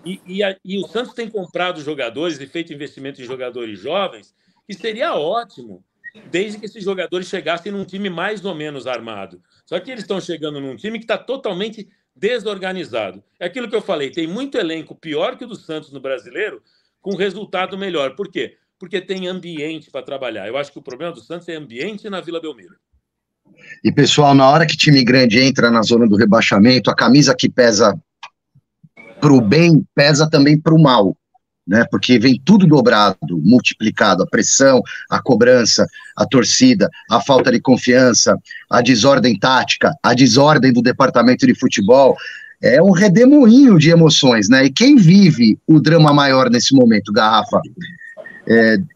S7: E o Santos tem comprado jogadores e feito investimento em jogadores jovens, que seria ótimo, desde que esses jogadores chegassem num time mais ou menos armado. Só que eles estão chegando num time que está totalmente desorganizado. É aquilo que eu falei, tem muito elenco pior que o do Santos no Brasileiro, com resultado melhor. Por quê? Porque tem ambiente para trabalhar. Eu acho que o problema do Santos é ambiente na Vila Belmiro.
S1: E, pessoal, na hora que time grande entra na zona do rebaixamento, a camisa que pesa pro bem, pesa também pro mal, né? Porque vem tudo dobrado, multiplicado, a pressão, a cobrança, a torcida, a falta de confiança, a desordem tática, a desordem do departamento de futebol. É um redemoinho de emoções, né? E quem vive o drama maior nesse momento, Garrafa?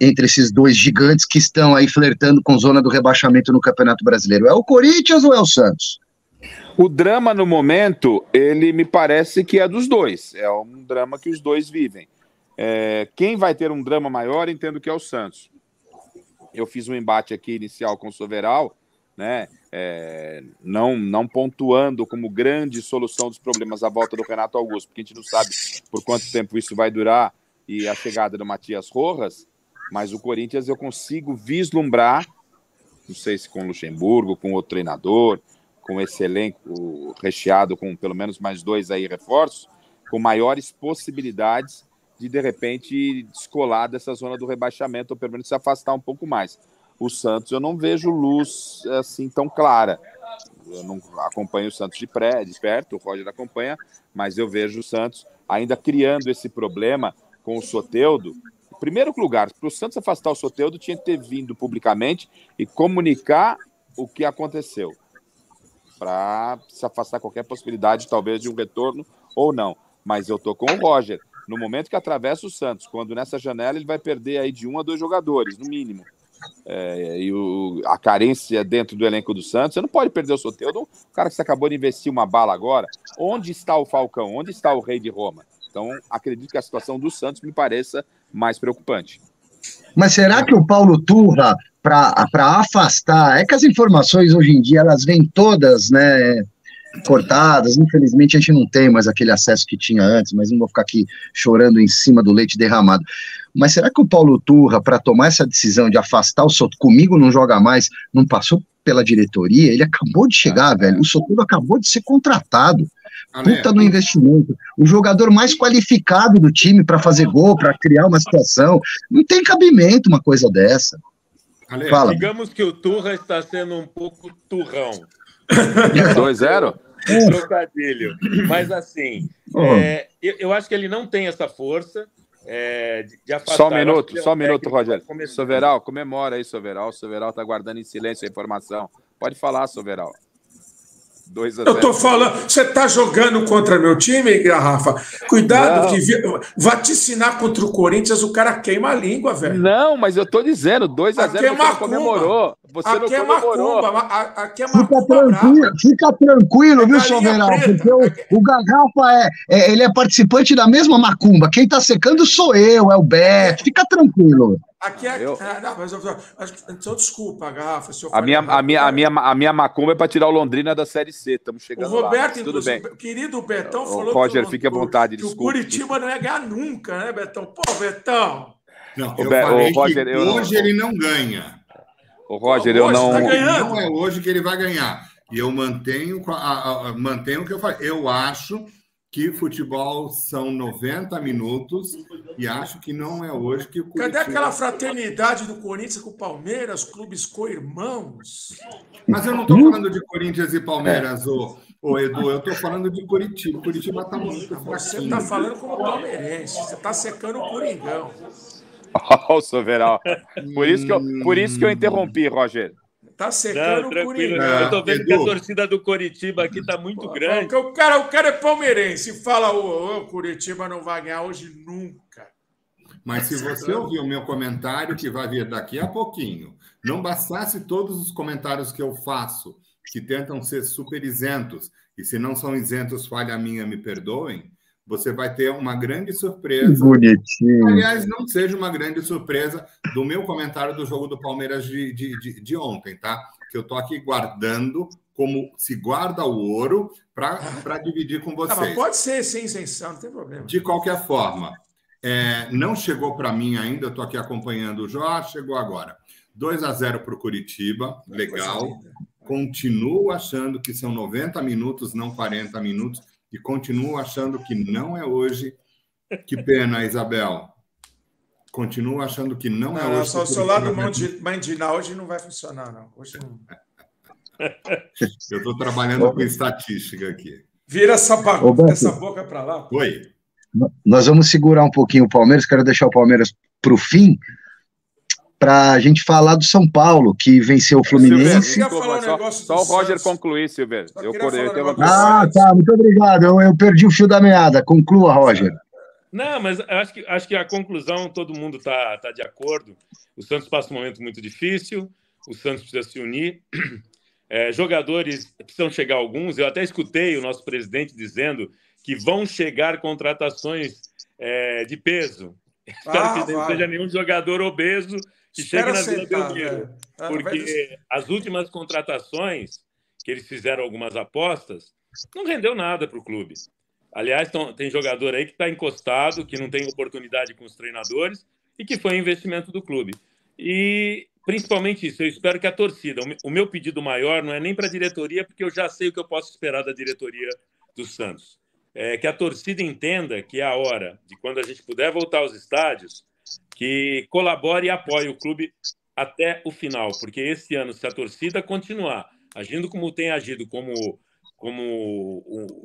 S1: Entre esses dois gigantes que estão aí flertando com zona do rebaixamento no Campeonato Brasileiro? É o Corinthians ou é o Santos?
S3: O drama, no momento, ele me parece que é dos dois. É um drama que os dois vivem. Quem vai ter um drama maior, entendo que é o Santos. Eu fiz um embate aqui inicial com o Soveral, né? Não pontuando como grande solução dos problemas à volta do Renato Augusto, porque a gente não sabe por quanto tempo isso vai durar, e a chegada do Matias Rojas, mas o Corinthians eu consigo vislumbrar, não sei se com o Luxemburgo, com outro treinador, com esse elenco recheado com pelo menos mais 2 aí reforços, com maiores possibilidades de repente, descolar dessa zona do rebaixamento, ou pelo menos se afastar um pouco mais. O Santos, eu não vejo luz assim tão clara. Eu não acompanho o Santos de perto, o Roger acompanha, mas eu vejo o Santos ainda criando esse problema com o Soteldo. Em primeiro lugar, para o Santos afastar o Soteldo, tinha que ter vindo publicamente e comunicar o que aconteceu, para se afastar qualquer possibilidade, talvez, de um retorno ou não. Mas eu estou com o Roger. No momento que atravessa o Santos, quando nessa janela ele vai perder aí de 1 a 2 jogadores, no mínimo. A carência dentro do elenco do Santos, você não pode perder o Soteldo, o cara que você acabou de investir uma bala agora. Onde está o Falcão? Onde está o Rei de Roma? Então, acredito que a situação do Santos me pareça mais preocupante.
S1: Mas será que o Paulo Turra, para afastar, é que as informações hoje em dia, elas vêm todas, né, cortadas, infelizmente a gente não tem mais aquele acesso que tinha antes, mas não vou ficar aqui chorando em cima do leite derramado. Mas será que o Paulo Turra, para tomar essa decisão de afastar o Soteldo, comigo não joga mais, não passou pela diretoria? Ele acabou de chegar, velho, o Soteldo acabou de ser contratado. Puta no investimento, o jogador mais qualificado do time para fazer gol, para criar uma situação, não tem cabimento uma coisa dessa.
S7: Fala. Digamos que o Turra está sendo um pouco turrão.
S3: 2-0?
S7: Trocadilho. Mas assim, eu acho que ele não tem essa força de afastar.
S3: Só um minuto, Roger. Soveral, comemora aí, Soveral. O Soveral está guardando em silêncio a informação. Pode falar, Soveral. 2-0.
S2: Eu tô falando, você está jogando contra meu time, Garrafa? Cuidado, que vaticinar contra o Corinthians, o cara queima a língua, velho.
S3: Não, mas eu tô dizendo, 2-0 você não comemorou. Você não comemorou.
S2: Aqui é macumba.
S1: Fica tranquilo, viu, Soveral? Porque o Garrafa ele é participante da mesma macumba. Quem tá secando sou eu, é o Beto. Fica tranquilo.
S2: Aqui é. Não, mas então, desculpa, Garrafa.
S3: A minha macumba é para tirar o Londrina da Série C. Estamos chegando
S2: lá. O Roberto,
S3: lá. Tudo bem.
S2: Querido Betão, falou
S3: Roger, fique à vontade,
S2: que o Curitiba não ia ganhar nunca, né, Betão? Pô, Betão.
S4: Não, eu falei Roger, que hoje ele não ganha.
S3: O Roger, eu não...
S4: Não é hoje que ele vai ganhar. E eu mantenho o que eu falei. Eu acho que futebol são 90 minutos e acho que não é hoje que o Curitiba...
S2: Cadê aquela fraternidade do Corinthians com o Palmeiras, clubes co-irmãos?
S4: Mas eu não estou falando de Corinthians e Palmeiras, ô Edu, eu estou falando de Curitiba. Curitiba está muito fraquinho.
S2: Você está falando como palmeirense, você está secando o Coringão.
S3: Olha o Soveral. Por isso que eu interrompi, Roger.
S2: Tá secando o Corinthians.
S7: Eu tô vendo que a torcida do Coritiba aqui tá muito grande.
S2: O cara é palmeirense. Fala, o Coritiba não vai ganhar hoje nunca.
S4: Mas se você ouvir o meu comentário, que vai vir daqui a pouquinho, não bastasse todos os comentários que eu faço, que tentam ser super isentos, e se não são isentos, falha minha, me perdoem, você vai ter uma grande surpresa.
S1: Bonitinho.
S4: Aliás, não seja uma grande surpresa do meu comentário do jogo do Palmeiras de ontem, tá? Que eu estou aqui guardando como se guarda o ouro para dividir com vocês.
S2: Mas pode ser sem isenção, não tem problema.
S4: De qualquer forma, não chegou para mim ainda, eu estou aqui acompanhando o Jorge, chegou agora. 2-0 para o Curitiba, legal. Continuo achando que são 90 minutos, não 40 minutos. E continuo achando que não é hoje. Que pena, Isabel. Continuo achando que não é hoje.
S2: Só o seu lado mandinal hoje não vai funcionar, não. Hoje não.
S4: Eu estou trabalhando com estatística aqui.
S2: Vira essa boca para lá.
S4: Oi.
S1: Nós vamos segurar um pouquinho o Palmeiras. Quero deixar o Palmeiras para o fim, para a gente falar do São Paulo, que venceu o Fluminense.
S3: Só o Roger concluir, Silvério.
S1: Tá, muito obrigado. Eu perdi o fio da meada. Conclua, Roger.
S7: Não, mas acho que a conclusão, todo mundo tá de acordo. O Santos passa um momento muito difícil, o Santos precisa se unir. Jogadores precisam chegar alguns. Eu até escutei o nosso presidente dizendo que vão chegar contratações de peso. Espero que não seja nenhum jogador obeso que chegue na Vila Belmiro. Porque as últimas contratações, que eles fizeram algumas apostas, não rendeu nada para o clube. Aliás, tem jogador aí que está encostado, que não tem oportunidade com os treinadores e que foi investimento do clube. E, principalmente isso, eu espero que a torcida... O meu pedido maior não é nem para a diretoria, porque eu já sei o que eu posso esperar da diretoria do Santos. Que a torcida entenda que é a hora de, quando a gente puder voltar aos estádios, que colabore e apoie o clube até o final, porque esse ano, se a torcida continuar agindo como tem agido, como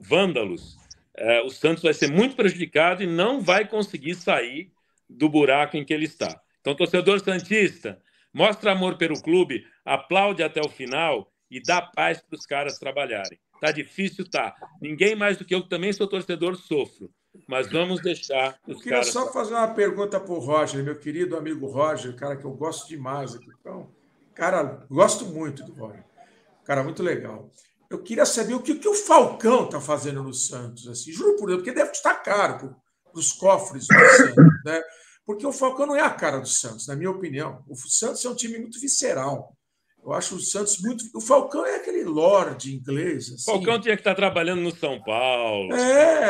S7: vândalos, o Santos vai ser muito prejudicado e não vai conseguir sair do buraco em que ele está. Então, torcedor santista, mostra amor pelo clube, aplaude até o final e dá paz para os caras trabalharem. Tá difícil, tá. Ninguém mais do que eu, que também sou torcedor, sofro. Mas vamos deixar os caras...
S2: Eu queria só fazer uma pergunta para o Roger, meu querido amigo Roger, cara que eu gosto demais aqui. Então, cara, gosto muito do Roger. Cara, muito legal. Eu queria saber o que o Falcão está fazendo no Santos, assim, juro por Deus, porque deve custar caro para os cofres do Santos, né? Porque o Falcão não é a cara do Santos, na minha opinião. O Santos é um time muito visceral. Eu acho o Santos muito... O Falcão é aquele lorde inglês. Assim.
S7: O Falcão tinha que estar trabalhando no São Paulo.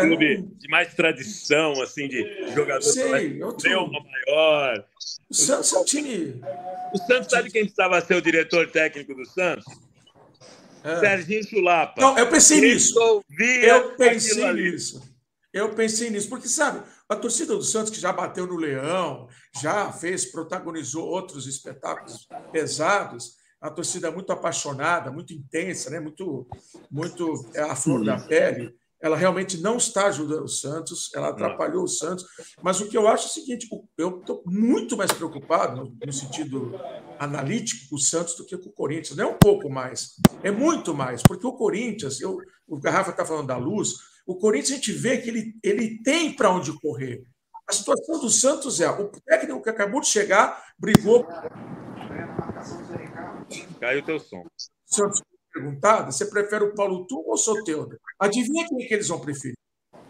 S7: Clube de mais tradição, assim, de jogador maior.
S2: O Santos é um time...
S7: O Santos, sabe quem precisava ser o diretor técnico do Santos? Serginho Chulapa.
S2: Não, eu pensei nisso. Eu pensei nisso. Porque, sabe, a torcida do Santos, que já bateu no Leão, protagonizou outros espetáculos pesados, a torcida muito apaixonada, muito intensa, né? muito à flor da pele. Ela realmente não está ajudando o Santos, ela atrapalhou o Santos. Mas o que eu acho é o seguinte, eu estou muito mais preocupado, no sentido analítico, com o Santos do que com o Corinthians. Não é um pouco mais, é muito mais. Porque o Corinthians, o Garrafa está falando da Luz, o Corinthians a gente vê que ele tem para onde correr. A situação do Santos o técnico que acabou de chegar brigou...
S7: Caiu o teu som.
S2: Se eu perguntar, você prefere o Paulo Turra ou o Soteldo? Adivinha quem é que eles vão preferir?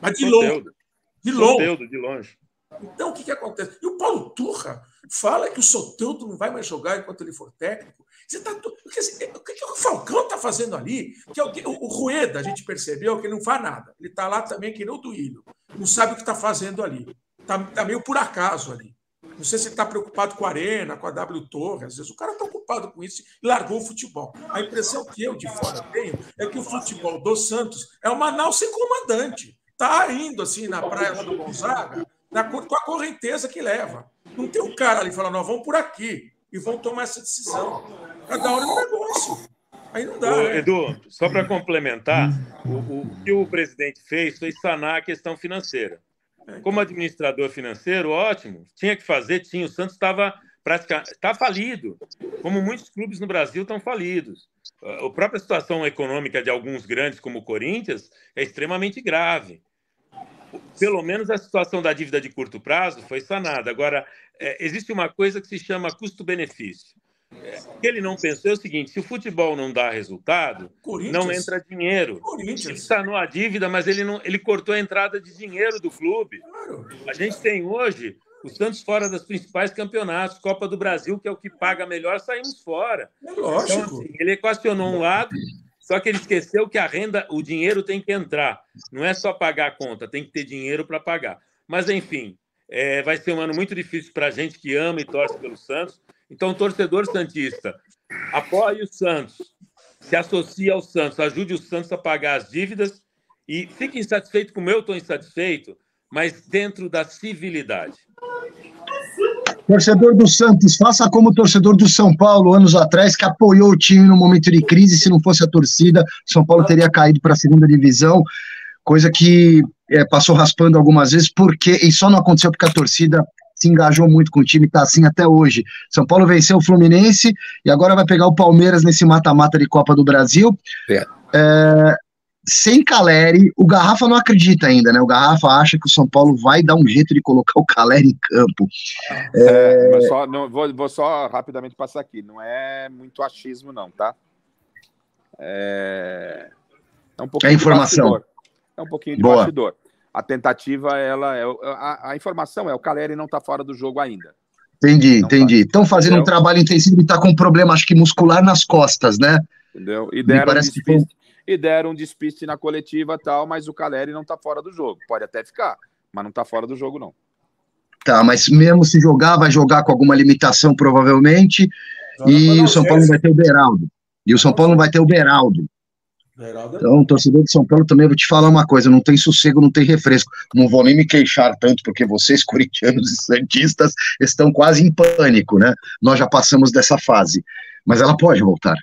S2: Mas de longe.
S7: De longe.
S2: Então, o que acontece? E o Paulo Turra fala que o Soteldo não vai mais jogar enquanto ele for técnico. O que o Falcão está fazendo ali? O Rueda, a gente percebeu que ele não faz nada. Ele está lá também que nem o Duílio. Não sabe o que está fazendo ali. Está meio por acaso ali. Não sei se ele está preocupado com a Arena, com a W Torre. Às vezes o cara está ocupado com isso e largou o futebol. A impressão que eu de fora tenho é que o futebol do Santos é uma nau sem comandante. Está indo assim na praia lá do Gonzaga com a correnteza que leva. Não tem um cara ali falando, nós vamos por aqui e vão tomar essa decisão. Cada hora é um negócio. Aí não dá.
S7: Edu, só para complementar, o que o presidente fez foi sanar a questão financeira. Como administrador financeiro, ótimo. Tinha que fazer, tinha. O Santos estava praticamente falido, como muitos clubes no Brasil estão falidos. A própria situação econômica de alguns grandes, como o Corinthians, é extremamente grave. Pelo menos a situação da dívida de curto prazo foi sanada. Agora, existe uma coisa que se chama custo-benefício. O que ele não pensou é o seguinte: se o futebol não dá resultado, não entra dinheiro. Ele sanou a dívida, mas ele cortou a entrada de dinheiro do clube. A gente tem hoje o Santos fora das principais campeonatos, Copa do Brasil, que é o que paga melhor, saímos fora.
S2: Lógico.
S7: Então, assim, ele equacionou um lado, só que ele esqueceu que a renda, o dinheiro tem que entrar. Não é só pagar a conta, tem que ter dinheiro para pagar. Mas, enfim, vai ser um ano muito difícil para a gente que ama e torce pelo Santos. Então, torcedor santista, apoie o Santos, se associe ao Santos, ajude o Santos a pagar as dívidas e fique insatisfeito como eu estou insatisfeito, mas dentro da civilidade.
S1: Torcedor do Santos, faça como o torcedor do São Paulo, anos atrás, que apoiou o time no momento de crise. Se não fosse a torcida, São Paulo teria caído para a segunda divisão, coisa que passou raspando algumas vezes, e só não aconteceu porque a torcida se engajou muito com o time, está assim até hoje. São Paulo venceu o Fluminense e agora vai pegar o Palmeiras nesse mata-mata de Copa do Brasil. Sem Caleri, o Garrafa não acredita ainda, né? O Garrafa acha que o São Paulo vai dar um jeito de colocar o Caleri em campo.
S3: Vou só rapidamente passar aqui. Não é muito achismo, não, tá? É um pouquinho
S1: informação.
S3: É um pouquinho de bastidor. A tentativa, a informação o Caleri não está fora do jogo ainda.
S1: Entendi. Estão fazendo um trabalho intensivo e está com um problema, acho que muscular nas costas, né?
S3: Entendeu? E deram um despiste na coletiva e tal, mas o Caleri não está fora do jogo. Pode até ficar, mas não está fora do jogo, não.
S1: Tá, mas mesmo se jogar, vai jogar com alguma limitação, provavelmente, e o São Paulo não vai ter o Beraldo. Então, torcedor de São Paulo também, vou te falar uma coisa, não tem sossego, não tem refresco. Não vou nem me queixar tanto, porque vocês, corintianos e santistas, estão quase em pânico, né? Nós já passamos dessa fase, mas ela pode voltar.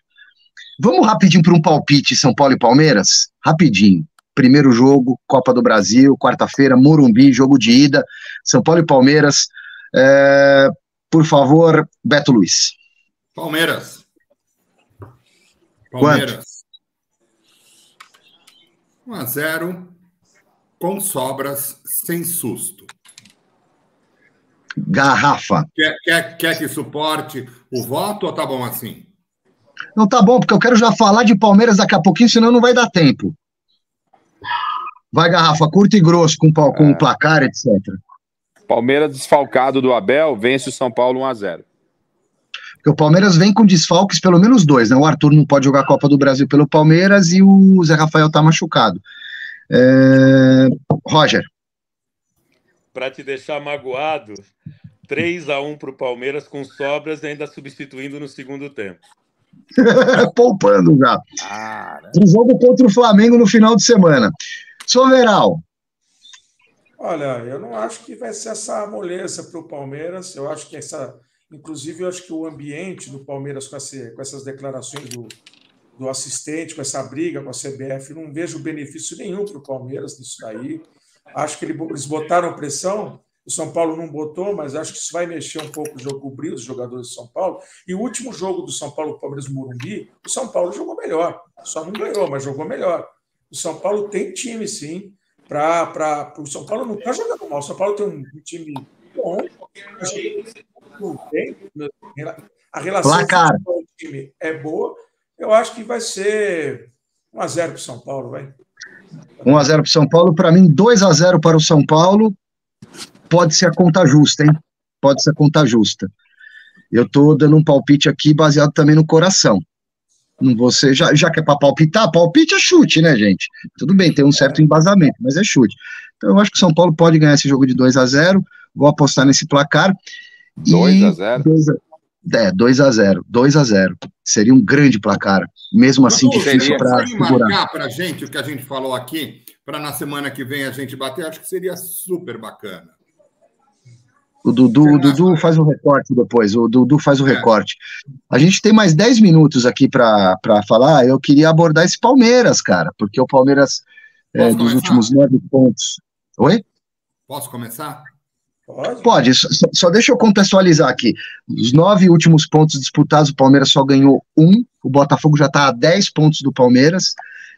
S1: Vamos rapidinho para um palpite São Paulo e Palmeiras? Rapidinho. Primeiro jogo, Copa do Brasil, quarta-feira, Morumbi, jogo de ida, São Paulo e Palmeiras. Por favor, Beto Luiz.
S4: Palmeiras.
S1: Quanto?
S4: 1-0, com sobras, sem susto.
S1: Garrafa.
S4: Quer que suporte o voto ou tá bom assim?
S1: Não, tá bom, porque eu quero já falar de Palmeiras daqui a pouquinho, senão não vai dar tempo. Vai, Garrafa, curto e grosso, com o placar, etc.
S3: Palmeiras desfalcado do Abel, vence o São Paulo 1-0.
S1: Porque o Palmeiras vem com desfalques, pelo menos 2, né? O Arthur não pode jogar a Copa do Brasil pelo Palmeiras e o Zé Rafael tá machucado. Roger.
S7: Para te deixar magoado, 3-1 para o Palmeiras com sobras e ainda substituindo no segundo tempo.
S1: Poupando já. Um jogo contra o Flamengo no final de semana. Soveral.
S2: Olha, eu não acho que vai ser essa moleza para o Palmeiras. Eu acho que inclusive, eu acho que o ambiente do Palmeiras com essas declarações do assistente, com essa briga com a CBF, não vejo benefício nenhum para o Palmeiras nisso daí. Acho que eles botaram pressão, o São Paulo não botou, mas acho que isso vai mexer um pouco o jogo, cobrir os jogadores do São Paulo. E o último jogo do São Paulo, o Palmeiras no Morumbi, o São Paulo jogou melhor. Só não ganhou, mas jogou melhor. O São Paulo tem time, sim, o São Paulo não está jogando mal. O São Paulo tem um time bom. A relação com o time é boa. Eu acho que vai ser 1-0 para o São Paulo, vai.
S1: 1-0 para o São Paulo. Para mim, 2-0 para o São Paulo. Pode ser a conta justa, hein? Pode ser a conta justa. Eu estou dando um palpite aqui baseado também no coração. Você já que é para palpitar, palpite é chute, né, gente? Tudo bem, tem um certo embasamento, mas é chute. Então eu acho que o São Paulo pode ganhar esse jogo de 2-0. Vou apostar nesse placar.
S3: 2-0?
S1: 2-0. Seria um grande placar. Mesmo assim, difícil para segurar.
S4: Marcar para a gente o que a gente falou aqui, para na semana que vem a gente bater, acho que seria super bacana.
S1: O Dudu faz o recorte depois. O Dudu faz o recorte. A gente tem mais 10 minutos aqui para falar. Eu queria abordar esse Palmeiras, cara, porque o Palmeiras, dos últimos 9 pontos. Oi?
S4: Posso começar?
S1: Pode, só deixa eu contextualizar aqui. Os 9 últimos pontos disputados, o Palmeiras só ganhou 1, o Botafogo já está a 10 pontos do Palmeiras,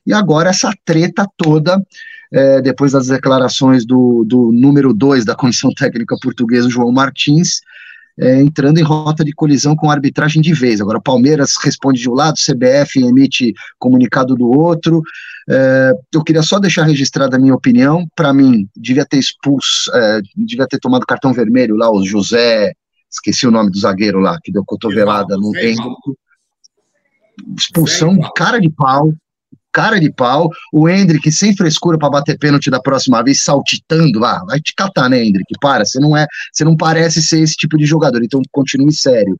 S1: e agora essa treta toda, depois das declarações do número 2 da Comissão Técnica Portuguesa, João Martins, entrando em rota de colisão com a arbitragem de vez. Agora, o Palmeiras responde de um lado, CBF emite comunicado do outro. Eu queria só deixar registrada a minha opinião. Para mim, devia ter expulso, devia ter tomado cartão vermelho lá, o José, esqueci o nome do zagueiro lá, que deu cotovelada no Hendrick. Expulsão, cara de pau, o Hendrick sem frescura para bater pênalti da próxima vez, saltitando lá, vai te catar, né, Hendrick? Você não parece ser esse tipo de jogador, então continue sério.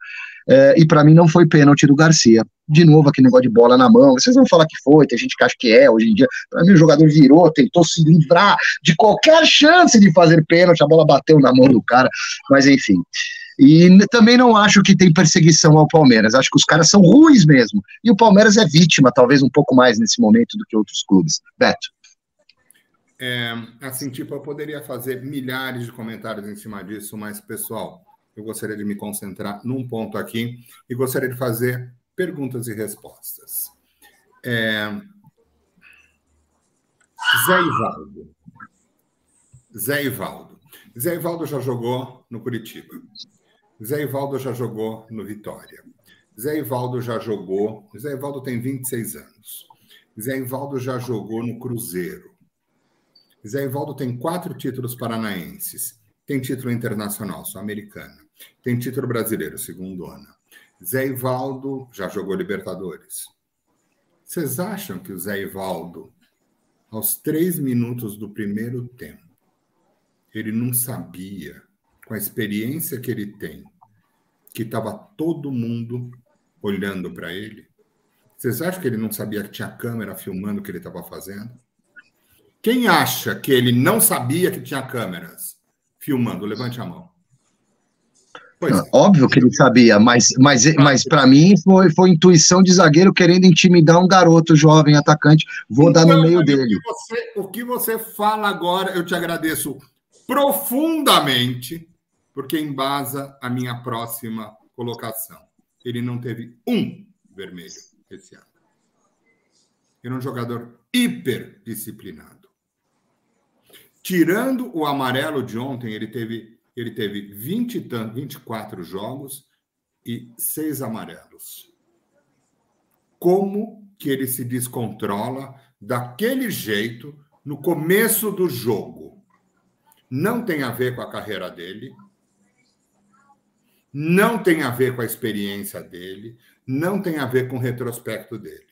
S1: E para mim não foi pênalti do Garcia. De novo, aquele negócio de bola na mão, vocês vão falar que foi, tem gente que acha que hoje em dia, para mim o jogador virou, tentou se livrar de qualquer chance de fazer pênalti, a bola bateu na mão do cara, mas enfim. E também não acho que tem perseguição ao Palmeiras, acho que os caras são ruins mesmo, e o Palmeiras é vítima, talvez um pouco mais nesse momento do que outros clubes. Beto.
S4: Assim, eu poderia fazer milhares de comentários em cima disso, mas, pessoal, eu gostaria de me concentrar num ponto aqui e gostaria de fazer perguntas e respostas. Zé Ivaldo já jogou no Curitiba. Zé Ivaldo já jogou no Vitória. Zé Ivaldo tem 26 anos. Zé Ivaldo já jogou no Cruzeiro. Zé Ivaldo tem 4 títulos paranaenses. Tem título internacional, sul-americana. Tem título brasileiro, segundona. Zé Ivaldo já jogou Libertadores. Vocês acham que o Zé Ivaldo, aos 3 minutos do primeiro tempo, ele não sabia, com a experiência que ele tem, que estava todo mundo olhando para ele? Vocês acham que ele não sabia que tinha câmera filmando o que ele estava fazendo? Quem acha que ele não sabia que tinha câmeras filmando? Levante a mão.
S1: Óbvio que ele sabia, mas para mim foi intuição de zagueiro querendo intimidar um garoto jovem atacante. Vou dar no meio dele.
S4: O que você fala agora, eu te agradeço profundamente, porque embasa a minha próxima colocação. Ele não teve um vermelho esse ano. Ele é um jogador hiper disciplinado. Tirando o amarelo de ontem, ele teve 24 jogos e 6 amarelos. Como que ele se descontrola daquele jeito no começo do jogo? Não tem a ver com a carreira dele, não tem a ver com a experiência dele, não tem a ver com o retrospecto dele.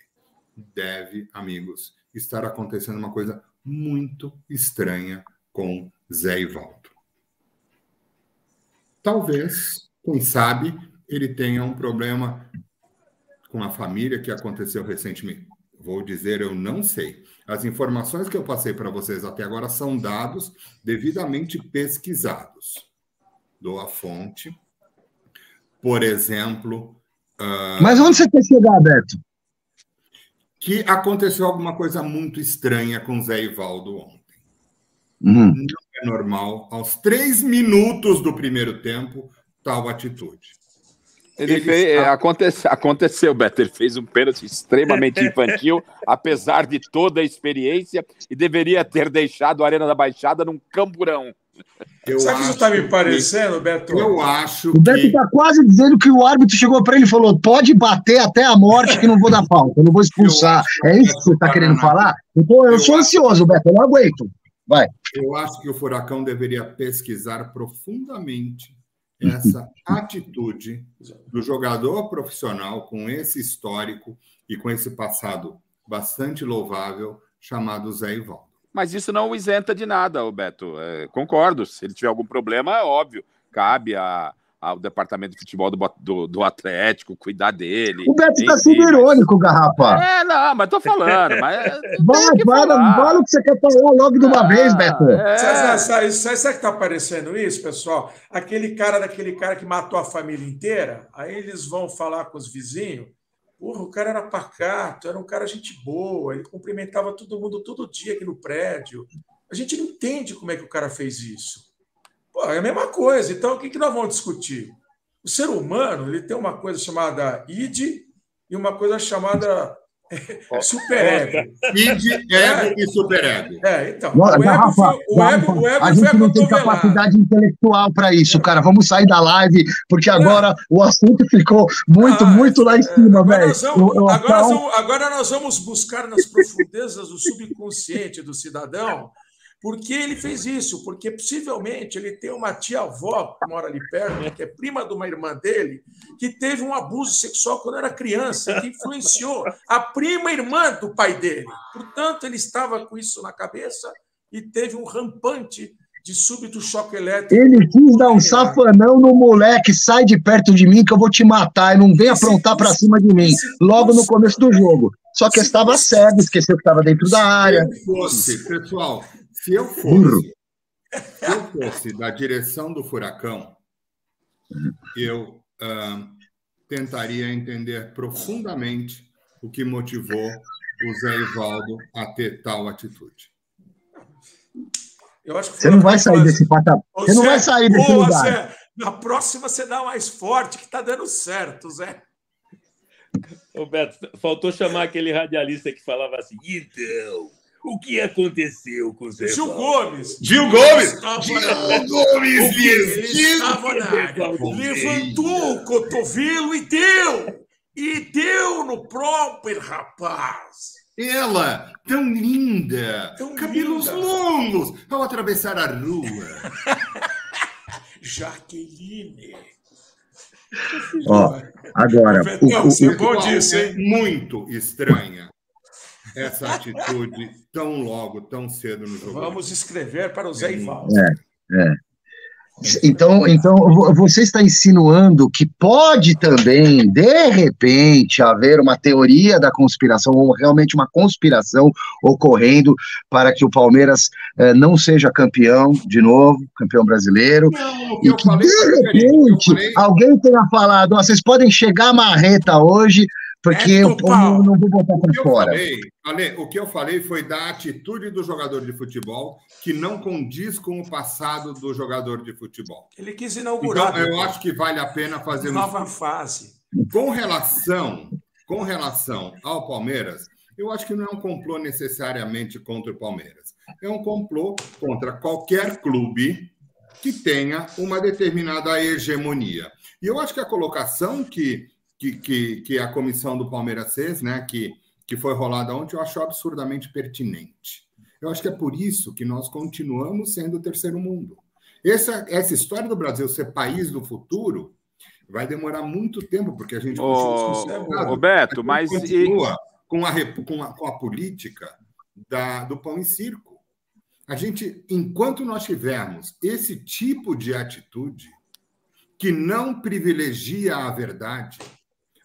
S4: Deve, amigos, estar acontecendo uma coisa muito estranha com Zé Ivaldo. Talvez, quem sabe, ele tenha um problema com a família que aconteceu recentemente. Vou dizer, eu não sei. As informações que eu passei para vocês até agora são dados devidamente pesquisados. Dou a fonte. Por exemplo...
S1: Mas onde você quer chegar, Beto?
S4: Que aconteceu alguma coisa muito estranha com Zé Ivaldo ontem.
S1: Não
S4: é normal, aos 3 minutos do primeiro tempo, tal atitude.
S3: Aconteceu, Beto. Ele fez um pênalti extremamente infantil, apesar de toda a experiência, e deveria ter deixado a Arena da Baixada num camburão.
S2: Sabe o que isso está me parecendo, Beto?
S4: Eu acho
S1: que... O Beto está quase dizendo que o árbitro chegou para ele e falou: pode bater até a morte que não vou dar falta, eu não vou expulsar. É isso que você está querendo falar? Então, eu sou ansioso, Beto, eu não aguento. Vai.
S4: Eu acho que o Furacão deveria pesquisar profundamente essa atitude do jogador profissional com esse histórico e com esse passado bastante louvável chamado Zé Ivaldo.
S3: Mas isso não o isenta de nada, Beto. Concordo. Se ele tiver algum problema, é óbvio. Cabe ao departamento de futebol do Atlético cuidar dele.
S1: O Beto está sendo irônico, Garrafa.
S3: Não, mas tô falando.
S1: Fala o que você quer falar logo de uma vez, Beto.
S2: Sabe que tá parecendo isso, pessoal? Aquele cara que matou a família inteira, aí eles vão falar com os vizinhos. Porra, o cara era pacato, era um cara gente boa, ele cumprimentava todo mundo todo dia aqui no prédio. A gente não entende como é que o cara fez isso. Pô, é a mesma coisa. Então, o que nós vamos discutir? O ser humano ele tem uma coisa chamada id e uma coisa chamada superego.
S4: Id, ego e superego.
S2: Então.
S1: O ego a gente não tem capacidade intelectual para isso, cara. Vamos sair da live, porque agora o assunto ficou muito lá em cima, velho.
S2: Agora nós vamos buscar nas profundezas do subconsciente do cidadão. Por que ele fez isso? Porque possivelmente ele tem uma tia-avó que mora ali perto, que é prima de uma irmã dele, que teve um abuso sexual quando era criança, que influenciou a prima irmã do pai dele. Portanto, ele estava com isso na cabeça e teve um rampante de súbito choque elétrico.
S1: Ele quis dar um safanão no moleque, sai de perto de mim que eu vou te matar e não vem aprontar para cima de mim, logo no começo do jogo. Só que estava cego, esqueceu que estava dentro da área.
S4: Pessoal, se eu fosse da direção do Furacão, eu tentaria entender profundamente o que motivou o Zé Ivaldo a ter tal atitude.
S2: Eu acho que
S1: você não vai sair desse patamar. Você não vai sair desse lugar.
S2: Zé, na próxima você dá mais forte, que está dando certo, Zé.
S7: Ô Beto, faltou chamar aquele radialista que falava assim, então... O que aconteceu com o Zé
S2: Gil Gomes?
S4: Gil Gomes!
S2: Levantou o cotovelo e deu! E deu no próprio rapaz!
S4: Ela, tão linda! Cabelos longos ao atravessar a rua.
S2: Jaqueline!
S1: Agora...
S2: Você bom disso, hein?
S4: Muito estranha essa atitude tão logo, tão cedo no jogo.
S2: Vamos escrever para o Zé Ivaldo.
S1: Então, você está insinuando que pode também, de repente, haver uma teoria da conspiração, ou realmente uma conspiração ocorrendo para que o Palmeiras não seja campeão de novo, campeão brasileiro, e que, de repente, alguém tenha falado, vocês podem chegar à marreta hoje, porque eu não vou botar para fora.
S4: O que eu falei foi da atitude do jogador de futebol que não condiz com o passado do jogador de futebol.
S2: Ele quis inaugurar.
S4: Então, eu acho que vale a pena fazer
S2: nova fase.
S4: Com relação ao Palmeiras, eu acho que não é um complô necessariamente contra o Palmeiras. É um complô contra qualquer clube que tenha uma determinada hegemonia. E eu acho que a colocação que a comissão do Palmeiras fez, né, que foi rolada ontem, eu acho absurdamente pertinente. Eu acho que é por isso que nós continuamos sendo o terceiro mundo. Essa história do Brasil ser país do futuro vai demorar muito tempo, porque a gente
S3: Beto, mas
S4: continua com a política do pão e circo. A gente, enquanto nós tivermos esse tipo de atitude que não privilegia a verdade,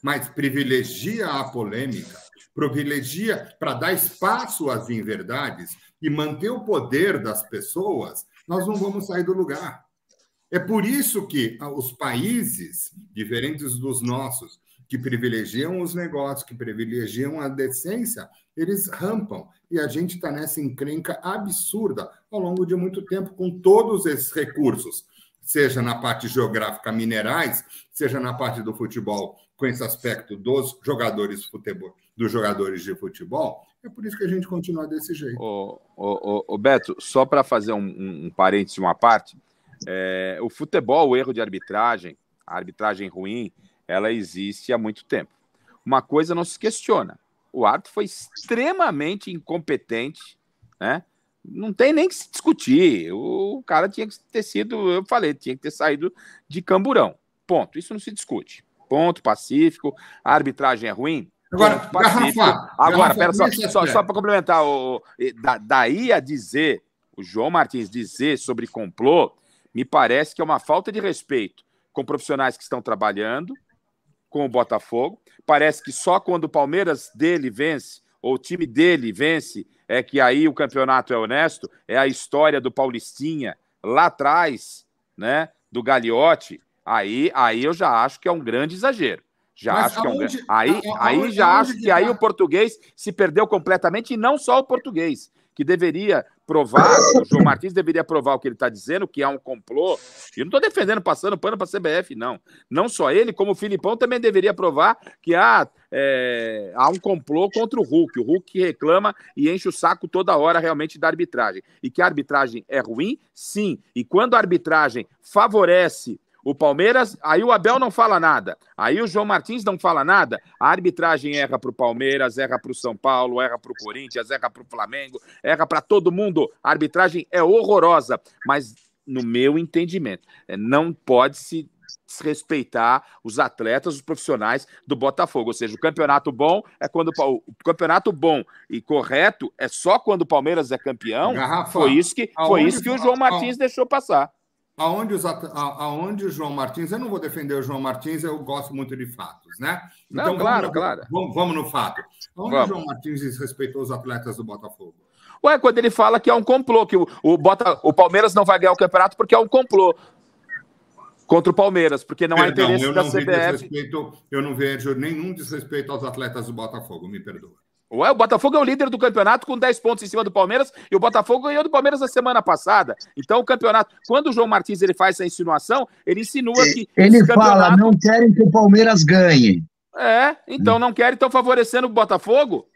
S4: mas privilegia a polêmica, privilegia para dar espaço às inverdades e manter o poder das pessoas, nós não vamos sair do lugar. É por isso que os países, diferentes dos nossos, que privilegiam os negócios, que privilegiam a decência, eles rampam. E a gente está nessa encrenca absurda ao longo de muito tempo, com todos esses recursos, seja na parte geográfica, minerais, seja na parte do futebol, com esse aspecto dos jogadores de futebol, é por isso que a gente continua desse jeito.
S3: Beto, só para fazer um parênteses, uma parte, o futebol, o erro de arbitragem, a arbitragem ruim, ela existe há muito tempo. Uma coisa não se questiona, o árbitro foi extremamente incompetente, né? Não tem nem que se discutir, o cara tinha que ter sido, eu falei, tinha que ter saído de Camburão, ponto, isso não se discute. Ponto, pacífico. A arbitragem é ruim?
S4: Agora,
S3: pera, só para complementar. Daí a dizer, o João Martins dizer sobre complô, me parece que é uma falta de respeito com profissionais que estão trabalhando, com o Botafogo. Parece que só quando o Palmeiras dele vence, ou o time dele vence, é que aí o campeonato é honesto. É a história do Paulistinha, lá atrás, né, do Gagliotti. Aí eu já acho que é um grande exagero. Aí o português se perdeu completamente, e não só o português, que deveria provar, o João Martins deveria provar o que ele está dizendo, que há um complô. Eu não estou defendendo, passando pano para a CBF, não. Não só ele, como o Filipão também deveria provar que há um complô contra o Hulk. O Hulk reclama e enche o saco toda hora realmente da arbitragem. E que a arbitragem é ruim, sim. E quando a arbitragem favorece o Palmeiras, aí o Abel não fala nada. Aí o João Martins não fala nada. A arbitragem erra para o Palmeiras, erra para o São Paulo, erra para o Corinthians, erra para o Flamengo, erra para todo mundo. A arbitragem é horrorosa. Mas, no meu entendimento, não pode se desrespeitar os atletas, os profissionais do Botafogo. Ou seja, o campeonato bom é quando o campeonato bom e correto é só quando o Palmeiras é campeão.
S4: Garrafa,
S3: foi isso que o João Martins deixou passar.
S4: Aonde o João Martins, eu não vou defender o João Martins, eu gosto muito de fatos, né?
S3: Então, claro.
S4: Vamos no fato. Aonde o João Martins desrespeitou os atletas do Botafogo?
S3: Ué, quando ele fala que é um complô, que o Palmeiras não vai ganhar o campeonato porque é um complô contra o Palmeiras, porque não há interesse da CBF.
S4: Eu não vejo nenhum desrespeito aos atletas do Botafogo, me perdoa.
S3: Ué, o Botafogo é o líder do campeonato com 10 pontos em cima do Palmeiras e o Botafogo ganhou do Palmeiras na semana passada. Então o campeonato... Quando o João Martins ele faz essa insinuação, ele insinua que...
S1: Ele fala, não querem que o Palmeiras ganhe.
S3: Então não querem, estão favorecendo o Botafogo?